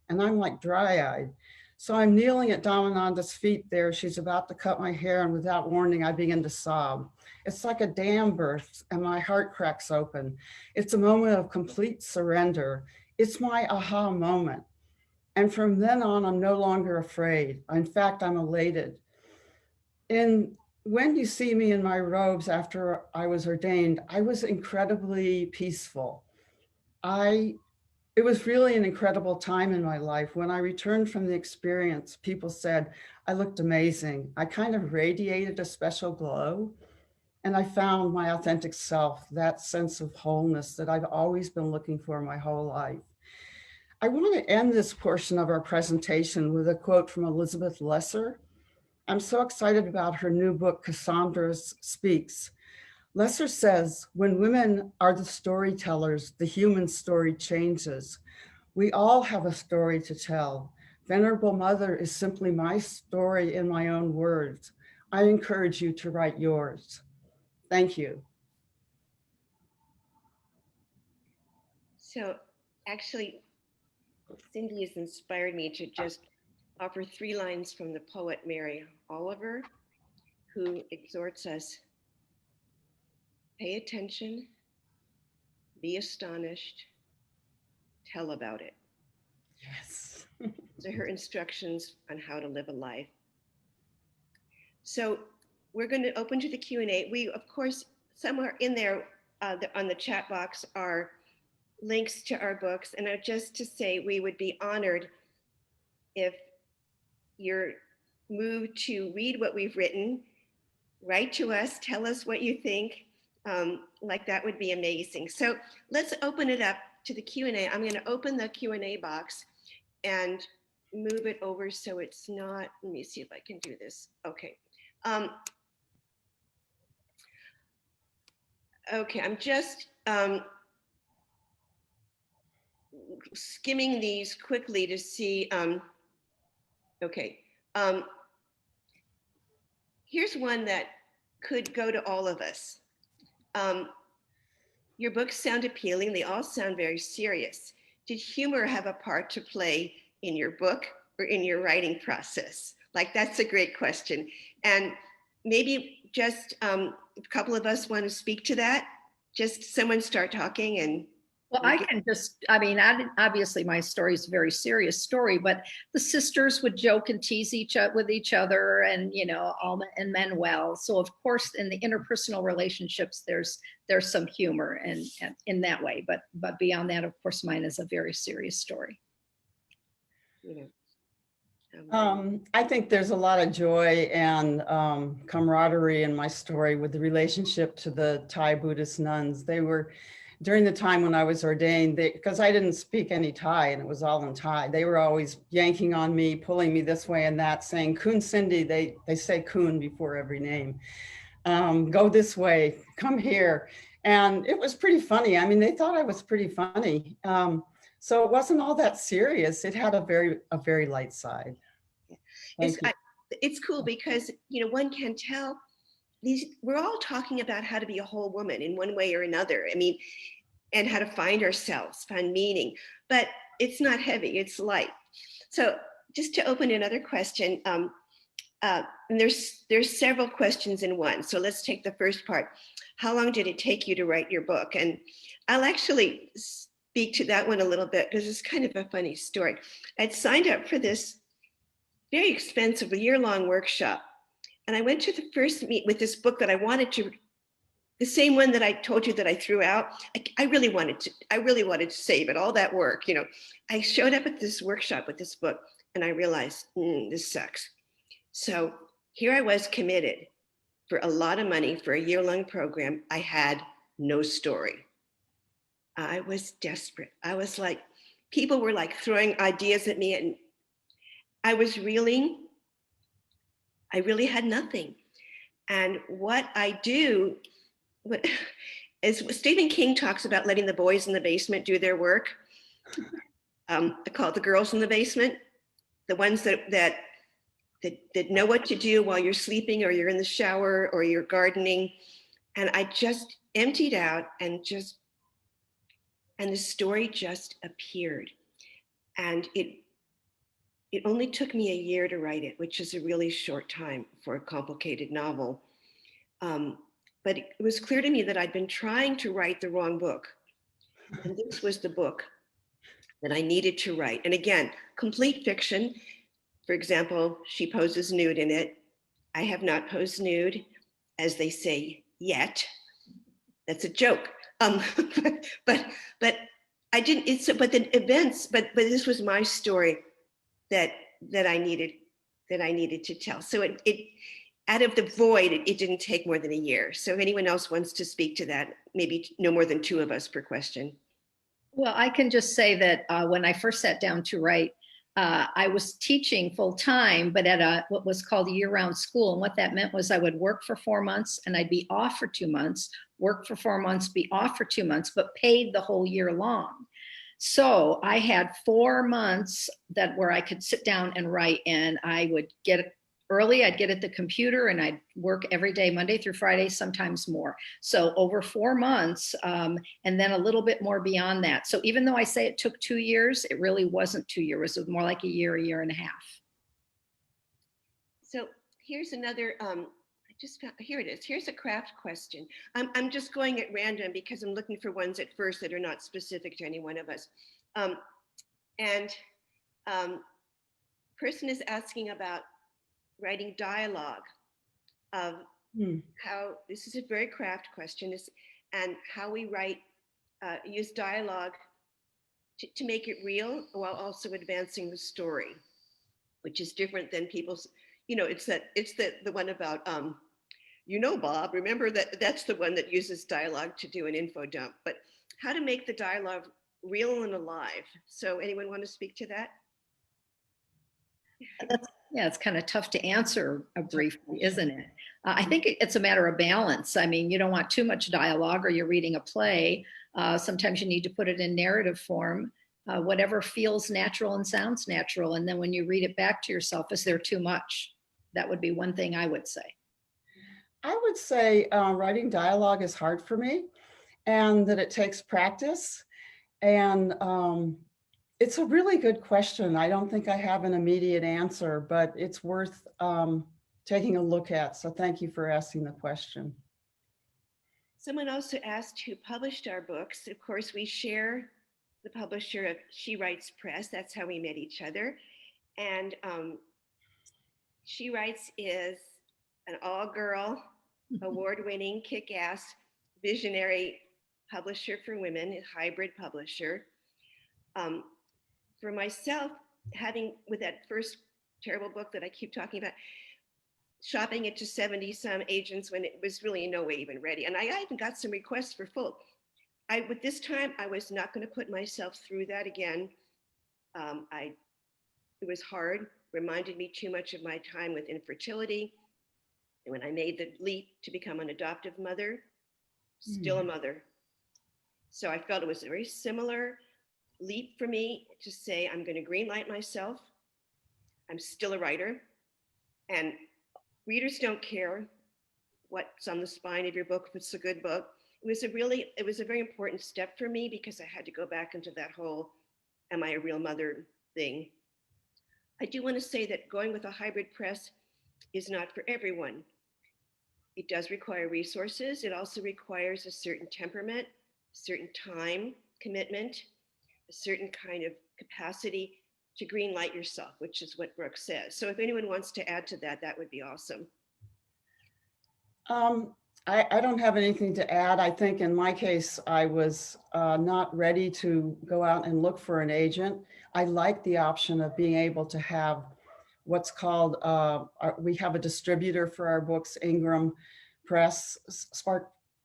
And I'm like dry-eyed. So I'm kneeling at Dhammananda's feet there. She's about to cut my hair and without warning, I begin to sob. It's like a dam bursts and my heart cracks open. It's a moment of complete surrender. It's my aha moment. And from then on, I'm no longer afraid. In fact, I'm elated. And when you see me in my robes after I was ordained, I was incredibly peaceful. It was really an incredible time in my life. When I returned from the experience, people said I looked amazing. I kind of radiated a special glow. And I found my authentic self, that sense of wholeness that I've always been looking for my whole life. I want to end this portion of our presentation with a quote from Elizabeth Lesser. I'm so excited about her new book, Cassandra Speaks. Lesser says, when women are the storytellers, the human story changes. We all have a story to tell. Venerable Mother is simply my story in my own words. I encourage you to write yours. Thank you. So actually, Cindy has inspired me to just offer 3 lines from the poet Mary Oliver, who exhorts us, pay attention, be astonished, tell about it. Yes. Those are her instructions on how to live a life. So we're going to open to the Q&A. We, of course, somewhere in there on the chat box are links to our books. And just to say, we would be honored if you're moved to read what we've written, write to us, tell us what you think. Like that would be amazing. So let's open it up to the Q&A. I'm going to open the Q&A box and move it over so it's not, let me see if I can do this. Okay. Okay, I'm just skimming these quickly to see. Okay. Here's one that could go to all of us. Your books sound appealing. They all sound very serious. Did humor have a part to play in your book or in your writing process? Like, that's a great question. And maybe just a couple of us want to speak to that. Just someone start talking and. Well, I can just, I mean, obviously my story is a very serious story, but the sisters would joke and tease with each other, and, you know, Alma and Manuel. So of course, in the interpersonal relationships, there's some humor and in that way, but beyond that, of course, mine is a very serious story. I think there's a lot of joy and camaraderie in my story with the relationship to the Thai Buddhist nuns. They were, during the time when I was ordained, because I didn't speak any Thai and it was all in Thai, they were always yanking on me, pulling me this way and that, saying, Kun Cindy, they say Kun before every name. Go this way, come here. And it was pretty funny. I mean, they thought I was pretty funny. So it wasn't all that serious. It had a very light side. It's cool because, you know, one can tell we're all talking about how to be a whole woman in one way or another. I mean, and how to find ourselves, find meaning, but it's not heavy, it's light. So just to open another question, and there's several questions in one. So let's take the first part. How long did it take you to write your book? And I'll actually speak to that one a little bit because it's kind of a funny story. I'd signed up for this very expensive year-long workshop. And I went to the first meet with this book that I wanted to, the same one that I told you that I threw out. I really wanted to save it, all that work, you know. I showed up at this workshop with this book and I realized, this sucks. So here I was committed for a lot of money for a year-long program. I had no story. I was desperate. I was like, people were like throwing ideas at me and I was reeling. I really had nothing. And what I do, is Stephen King talks about letting the boys in the basement do their work. I call it the girls in the basement, the ones that know what to do while you're sleeping or you're in the shower or you're gardening. And I just emptied out and the story just appeared. And it only took me a year to write it, which is a really short time for a complicated novel. But it was clear to me that I'd been trying to write the wrong book. And this was the book that I needed to write. And again, complete fiction. For example, she poses nude in it. I have not posed nude, as they say, yet. That's a joke. But I didn't, but the events, but this was my story that I needed to tell. So out of the void, it didn't take more than a year. So if anyone else wants to speak to that, maybe no more than 2 of us per question. Well, I can just say that when I first sat down to write, I was teaching full time, but at what was called a year-round school. And what that meant was I would work for 4 months and I'd be off for 2 months, work for 4 months, be off for 2 months, but paid the whole year long. So I had 4 months where I could sit down and write, and I would get early, I'd get at the computer and I'd work every day, Monday through Friday, sometimes more. So over 4 months, and then a little bit more beyond that. So even though I say it took 2 years, it really wasn't 2 years. It was more like a year and a half. So here's another, here it is. Here's a craft question. I'm just going at random because I'm looking for ones at first that are not specific to any one of us. Person is asking about writing dialogue of how, this is a very craft question, and how we write, use dialogue to make it real while also advancing the story, which is different than people's, it's the one about, Bob, remember that's the one that uses dialogue to do an info dump, but how to make the dialogue real and alive. So anyone want to speak to that? Yeah, it's kind of tough to answer briefly, isn't it? I think it's a matter of balance. I mean, you don't want too much dialogue or you're reading a play. Sometimes you need to put it in narrative form, whatever feels natural and sounds natural. And then when you read it back to yourself, is there too much? That would be one thing I would say. I would say writing dialogue is hard for me, and that it takes practice. And it's a really good question. I don't think I have an immediate answer, but it's worth taking a look at. So thank you for asking the question. Someone also asked who published our books. Of course, we share the publisher of She Writes Press. That's how we met each other. And She Writes is an all-girl, award-winning, kick-ass, visionary publisher for women, a hybrid publisher. For myself, with that first terrible book that I keep talking about, shopping it to 70 some agents when it was really in no way even ready. And I even got some requests for full. With this time, I was not going to put myself through that again. It was hard, reminded me too much of my time with infertility. And when I made the leap to become an adoptive mother, still a mother. So I felt it was a very similar leap for me to say, I'm going to greenlight myself. I'm still a writer, and readers don't care what's on the spine of your book if it's a good book. It was a very important step for me because I had to go back into that whole, am I a real mother thing. I do want to say that going with a hybrid press is not for everyone. It does require resources. It also requires a certain temperament, certain time commitment, a certain kind of capacity to green light yourself, which is what Brooke says. So if anyone wants to add to that, that would be awesome. I don't have anything to add. I think in my case, I was not ready to go out and look for an agent. I like the option of being able to have what's called, we have a distributor for our books, Ingram Press,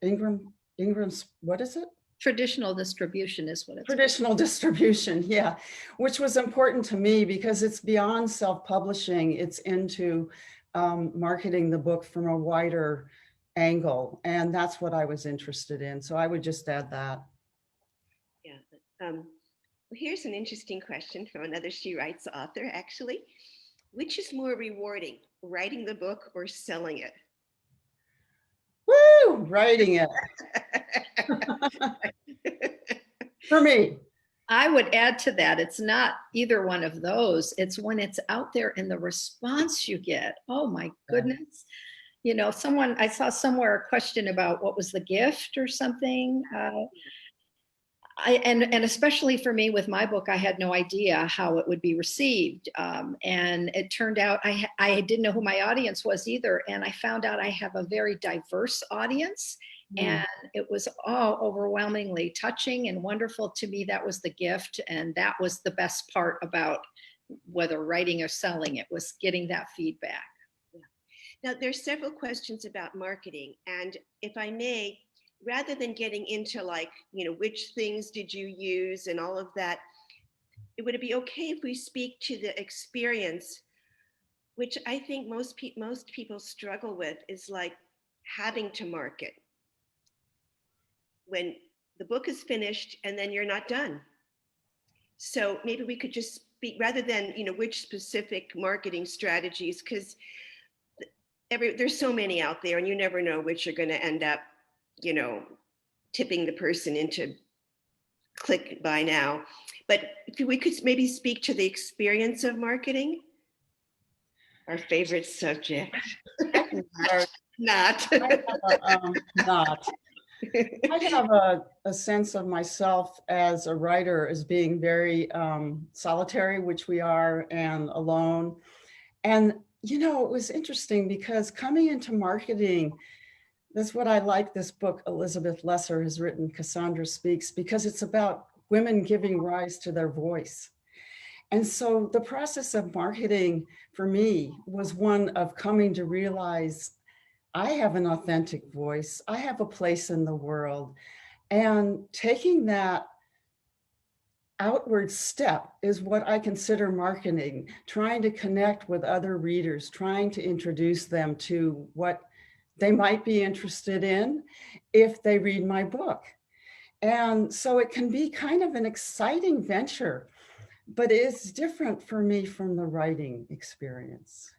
Ingram's, what is it? Traditional distribution is what it's Traditional distribution, yeah, which was important to me because it's beyond self-publishing. It's into marketing the book from a wider angle. And that's what I was interested in. So I would just add that. Yeah. Well, here's an interesting question from another She Writes author, actually. Which is more rewarding, writing the book or selling it? Woo, writing it. For me. I would add to that, it's not either one of those. It's when it's out there and the response you get. Oh my goodness. You know, I saw somewhere a question about what was the gift or something. And especially for me with my book, I had no idea how it would be received. And it turned out I didn't know who my audience was either. And I found out I have a very diverse audience. And it was all overwhelmingly touching and wonderful to me. That was the gift. And that was the best part about whether writing or selling it, was getting that feedback. Yeah. Now, there's several questions about marketing. And if I may, rather than getting into like, which things did you use and all of that, would it be okay if we speak to the experience, which I think most people struggle with, is like having to market when the book is finished and then you're not done. So maybe we could just speak rather than, which specific marketing strategies, because there's so many out there and you never know which are going to end up, tipping the person into click buy now. But if we could maybe speak to the experience of marketing, our favorite subject. Not. Not. I have a sense of myself as a writer as being very solitary, which we are, and alone. And, it was interesting because coming into marketing, that's what I like this book Elizabeth Lesser has written, Cassandra Speaks, because it's about women giving rise to their voice. And so the process of marketing for me was one of coming to realize I have an authentic voice. I have a place in the world. And taking that outward step is what I consider marketing, trying to connect with other readers, trying to introduce them to what they might be interested in if they read my book. And so it can be kind of an exciting venture, but it's different for me from the writing experience.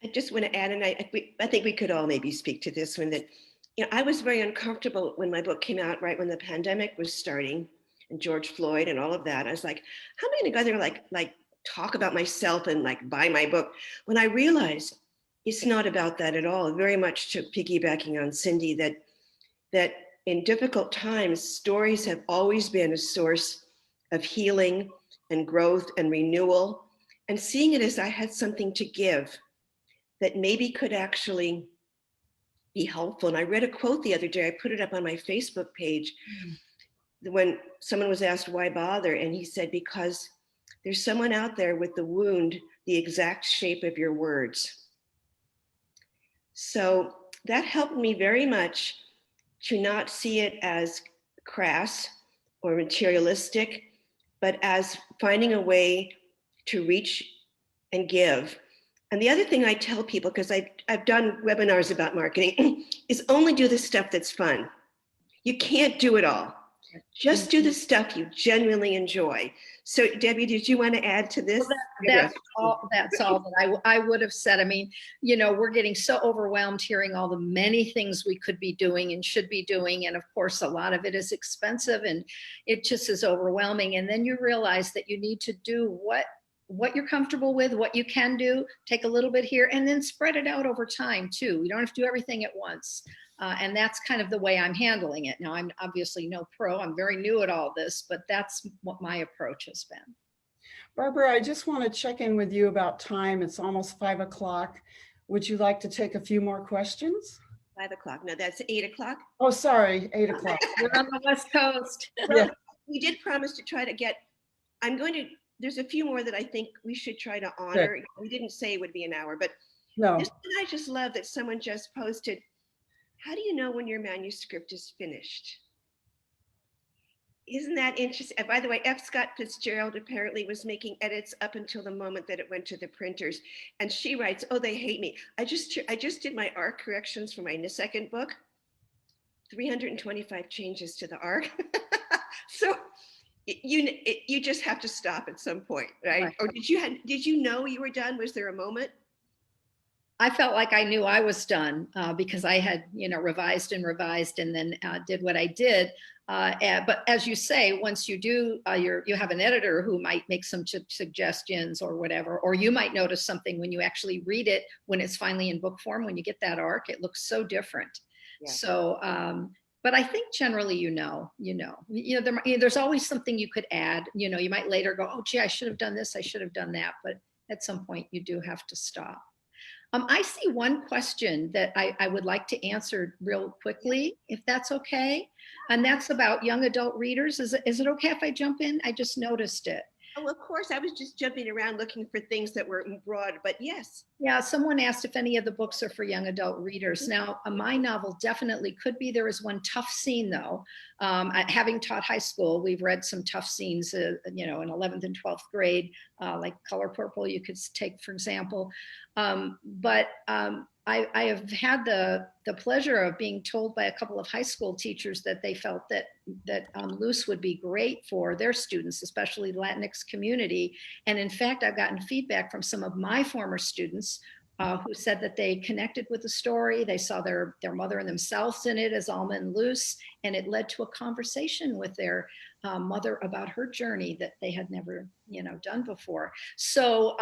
I just want to add, and I think we could all maybe speak to this one, that I was very uncomfortable when my book came out, right when the pandemic was starting, and George Floyd and all of that. I was like, how am I going to go there like talk about myself and like buy my book? When I realized it's not about that at all. Very much to piggybacking on Cindy, that in difficult times, stories have always been a source of healing and growth and renewal, and seeing it as I had something to give that maybe could actually be helpful. And I read a quote the other day, I put it up on my Facebook page, when someone was asked why bother, and he said, because there's someone out there with the wound the exact shape of your words. So that helped me very much to not see it as crass or materialistic, but as finding a way to reach and give. And the other thing I tell people, because I've done webinars about marketing, is only do the stuff that's fun. You can't do it all. Just do the stuff you genuinely enjoy. So Debbie, did you want to add to this? Well, that's all that I would have said. I mean, we're getting so overwhelmed hearing all the many things we could be doing and should be doing. And of course, a lot of it is expensive and it just is overwhelming. And then you realize that you need to do what you're comfortable with, what you can do, take a little bit here, and then spread it out over time too. You don't have to do everything at once. And that's kind of the way I'm handling it. Now, I'm obviously no pro. I'm very new at all this, but that's what my approach has been. Barbara, I just want to check in with you about time. It's almost 5 o'clock. Would you like to take a few more questions? 5 o'clock. No, that's 8 o'clock. Oh, sorry, 8 o'clock. We're on the West Coast. Well, we did promise to try to get, there's a few more that I think we should try to honor. Good. We didn't say it would be an hour, but no. This one I just love that someone just posted. How do you know when your manuscript is finished? Isn't that interesting? By the way, F. Scott Fitzgerald apparently was making edits up until the moment that it went to the printers. And she writes, oh, they hate me. I just did my ARC corrections for my second book. 325 changes to the ARC. So you just have to stop at some point, right? Or did you know you were done? Was there a moment? I felt like I knew I was done because I had, revised and then did what I did. But as you say, once you do, you have an editor who might make some suggestions or whatever, or you might notice something when you actually read it, when it's finally in book form, when you get that arc, it looks so different. Yeah. So, but I think generally, there's always something you could add. You might later go, oh, gee, I should have done this, I should have done that. But at some point, you do have to stop. I see one question that I would like to answer real quickly, if that's okay. And that's about young adult readers. Is it okay if I jump in? I just noticed it. Oh, of course, I was just jumping around looking for things that were broad, but yes. Yeah, someone asked if any of the books are for young adult readers. Now, my novel definitely could be. There is one tough scene, though. Having taught high school, we've read some tough scenes, in 11th and 12th grade, like Color Purple, you could take, for example. I have had the pleasure of being told by a couple of high school teachers that they felt that Loose would be great for their students, especially the Latinx community. And in fact, I've gotten feedback from some of my former students who said that they connected with the story. They saw their mother and themselves in it as Alma and Luce, and it led to a conversation with their mother about her journey that they had never, done before. So,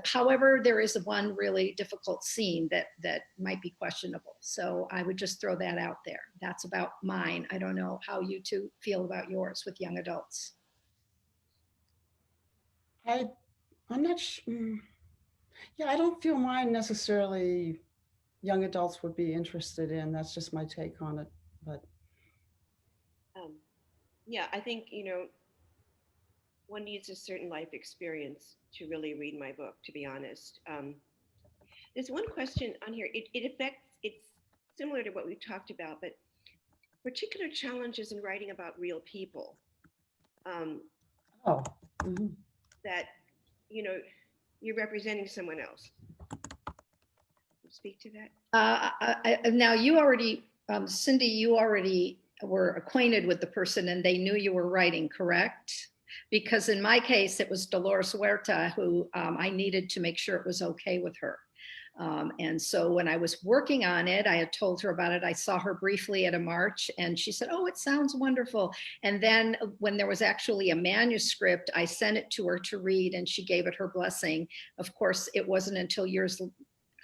however, there is one really difficult scene that might be questionable. So I would just throw that out there. That's about mine. I don't know how you two feel about yours with young adults. I'm not sure. Yeah, I don't feel mine necessarily young adults would be interested in. That's just my take on it. But Yeah, I think, one needs a certain life experience to really read my book, to be honest. There's one question on here. It's similar to what we talked about, but particular challenges in writing about real people. That, you're representing someone else. Speak to that. Now, you already, Cindy, you already were acquainted with the person and they knew you were writing, correct? Because in my case, it was Dolores Huerta who I needed to make sure it was okay with her. And so when I was working on it, I had told her about it. I saw her briefly at a march and she said, "Oh, it sounds wonderful." And then when there was actually a manuscript, I sent it to her to read and she gave it her blessing. Of course, it wasn't until years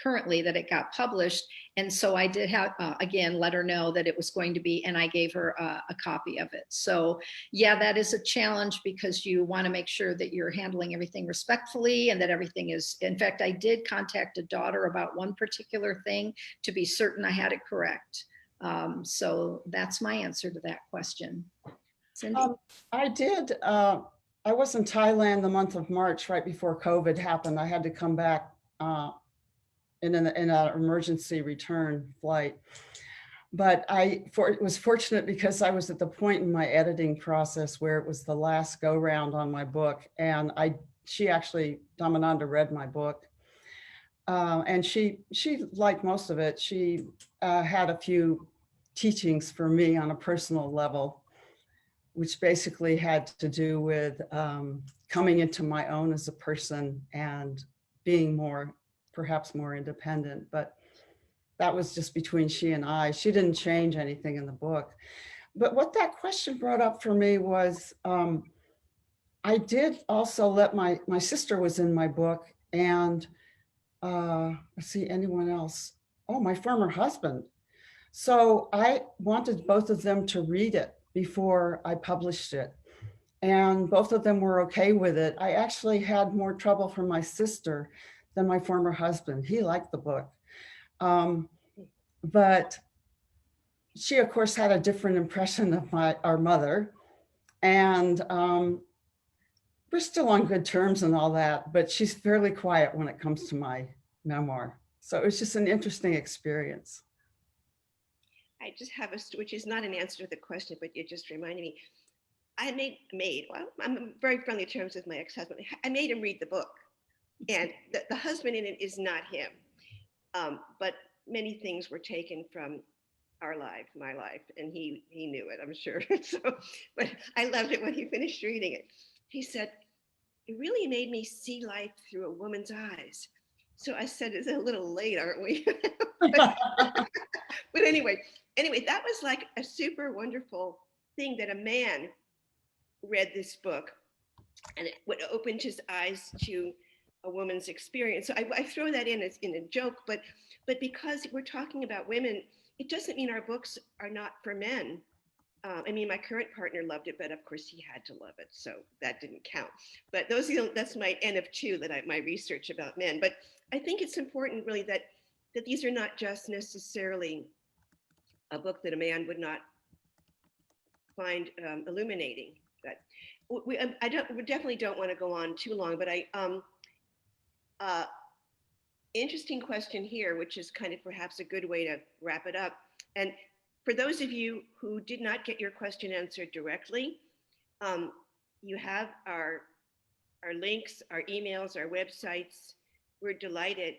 currently that it got published. And so I did have, again, let her know that it was going to be, and I gave her a copy of it. So yeah, that is a challenge because you want to make sure that you're handling everything respectfully and that everything is, in fact, I did contact a daughter about one particular thing to be certain I had it correct. So that's my answer to that question. Cindy? I did. I was in Thailand the month of March, right before COVID happened. I had to come back in an emergency return flight. But it was fortunate because I was at the point in my editing process where it was the last go round on my book. And she actually, Dhammananda, read my book. And she liked most of it. She had a few teachings for me on a personal level, which basically had to do with coming into my own as a person and being perhaps more independent. But that was just between she and I. She didn't change anything in the book. But what that question brought up for me was, I did also let my sister was in my book, and let's see, anyone else? Oh, my former husband. So I wanted both of them to read it before I published it. And both of them were okay with it. I actually had more trouble from my sister than my former husband. He liked the book. But she, of course, had a different impression of our mother. And we're still on good terms and all that, but she's fairly quiet when it comes to my memoir. So it was just an interesting experience. I just have which is not an answer to the question, but it just reminded me. I well, I'm on very friendly terms with my ex-husband. I made him read the book. And the husband in it is not him. But many things were taken from my life, and he knew it, I'm sure. So, but I loved it when he finished reading it. He said, "It really made me see life through a woman's eyes." So I said, "It's a little late, aren't we?" But anyway, that was like a super wonderful thing that a man read this book and it would open his eyes to a woman's experience. So I throw that in as in a joke, but because we're talking about women, it doesn't mean our books are not for men. I mean, my current partner loved it, but of course he had to love it, so that didn't count. But that's my N of 2 my research about men. But I think it's important, really, that these are not just necessarily a book that a man would not find illuminating. We definitely don't want to go on too long, but interesting question here, which is kind of perhaps a good way to wrap it up. And for those of you who did not get your question answered directly, you have our links, our emails, our websites. We're delighted.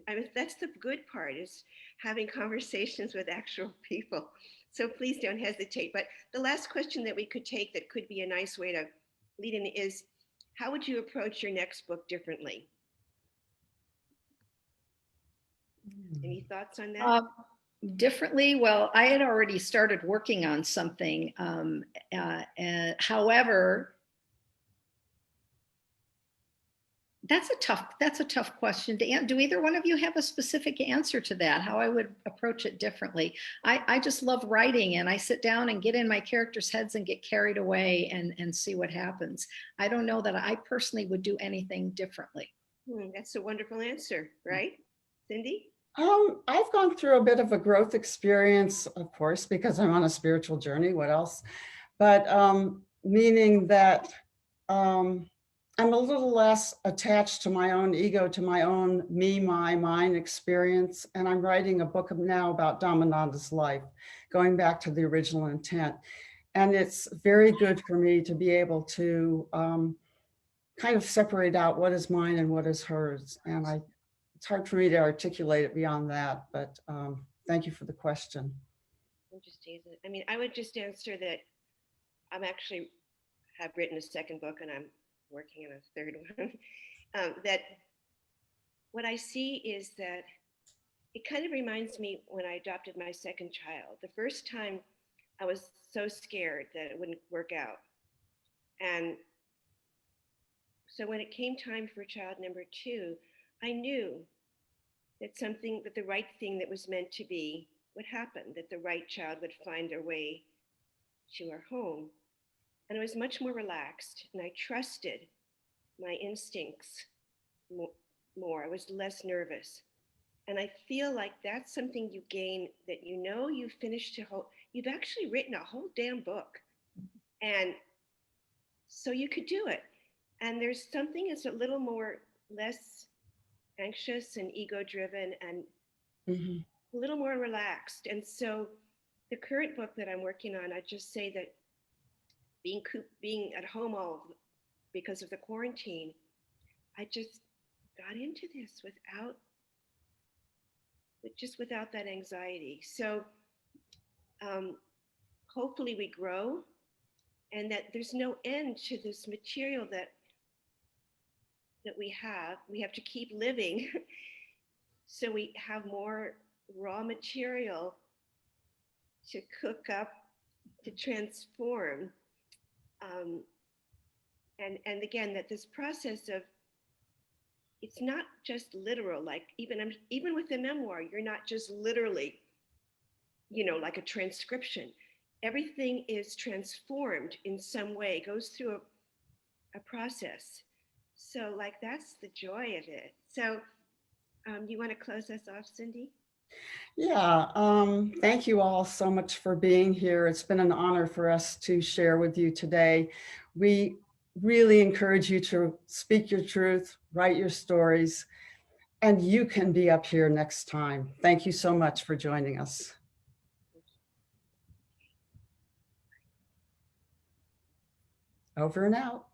I mean, that's the good part, is having conversations with actual people. So please don't hesitate. But the last question that we could take that could be a nice way to lead in is, how would you approach your next book differently? Any thoughts on that? Differently, well, I had already started working on something. However, that's a tough question to answer. Do either one of you have a specific answer to that, how I would approach it differently? I just love writing, and I sit down and get in my characters' heads and get carried away and see what happens. I don't know that I personally would do anything differently. That's a wonderful answer, right? Cindy? I've gone through a bit of a growth experience, of course, because I'm on a spiritual journey. What else? But meaning that I'm a little less attached to my own ego, to my own me, my, mine experience. And I'm writing a book now about Dhammananda's life, going back to the original intent. And it's very good for me to be able to kind of separate out what is mine and what is hers. And it's hard for me to articulate it beyond that, but thank you for the question. Interesting. I mean, I would just answer that I'm actually have written a second book, and I'm working on a third one. That what I see is that it kind of reminds me when I adopted my second child. The first time I was so scared that it wouldn't work out. And so when it came time for child number 2, I knew that the right thing that was meant to be would happen, that the right child would find their way to our home. And I was much more relaxed, and I trusted my instincts more. I was less nervous. And I feel like that's something you gain, that you've finished you've actually written a whole damn book. And so you could do it. And there's something that's a little less anxious and ego-driven and a little more relaxed. And so the current book that I'm working on, I just say that being at home because of the quarantine, I just got into this without that anxiety. So hopefully we grow, and that there's no end to this material that we have. We have to keep living so we have more raw material to cook up, to transform. And again, that this process of, it's not just literal, like even with the memoir, you're not just literally, like a transcription. Everything is transformed in some way, goes through a process. So like, that's the joy of it. So you want to close us off, Cindy? Yeah, thank you all so much for being here. It's been an honor for us to share with you today. We really encourage you to speak your truth, write your stories, and you can be up here next time. Thank you so much for joining us. Over and out.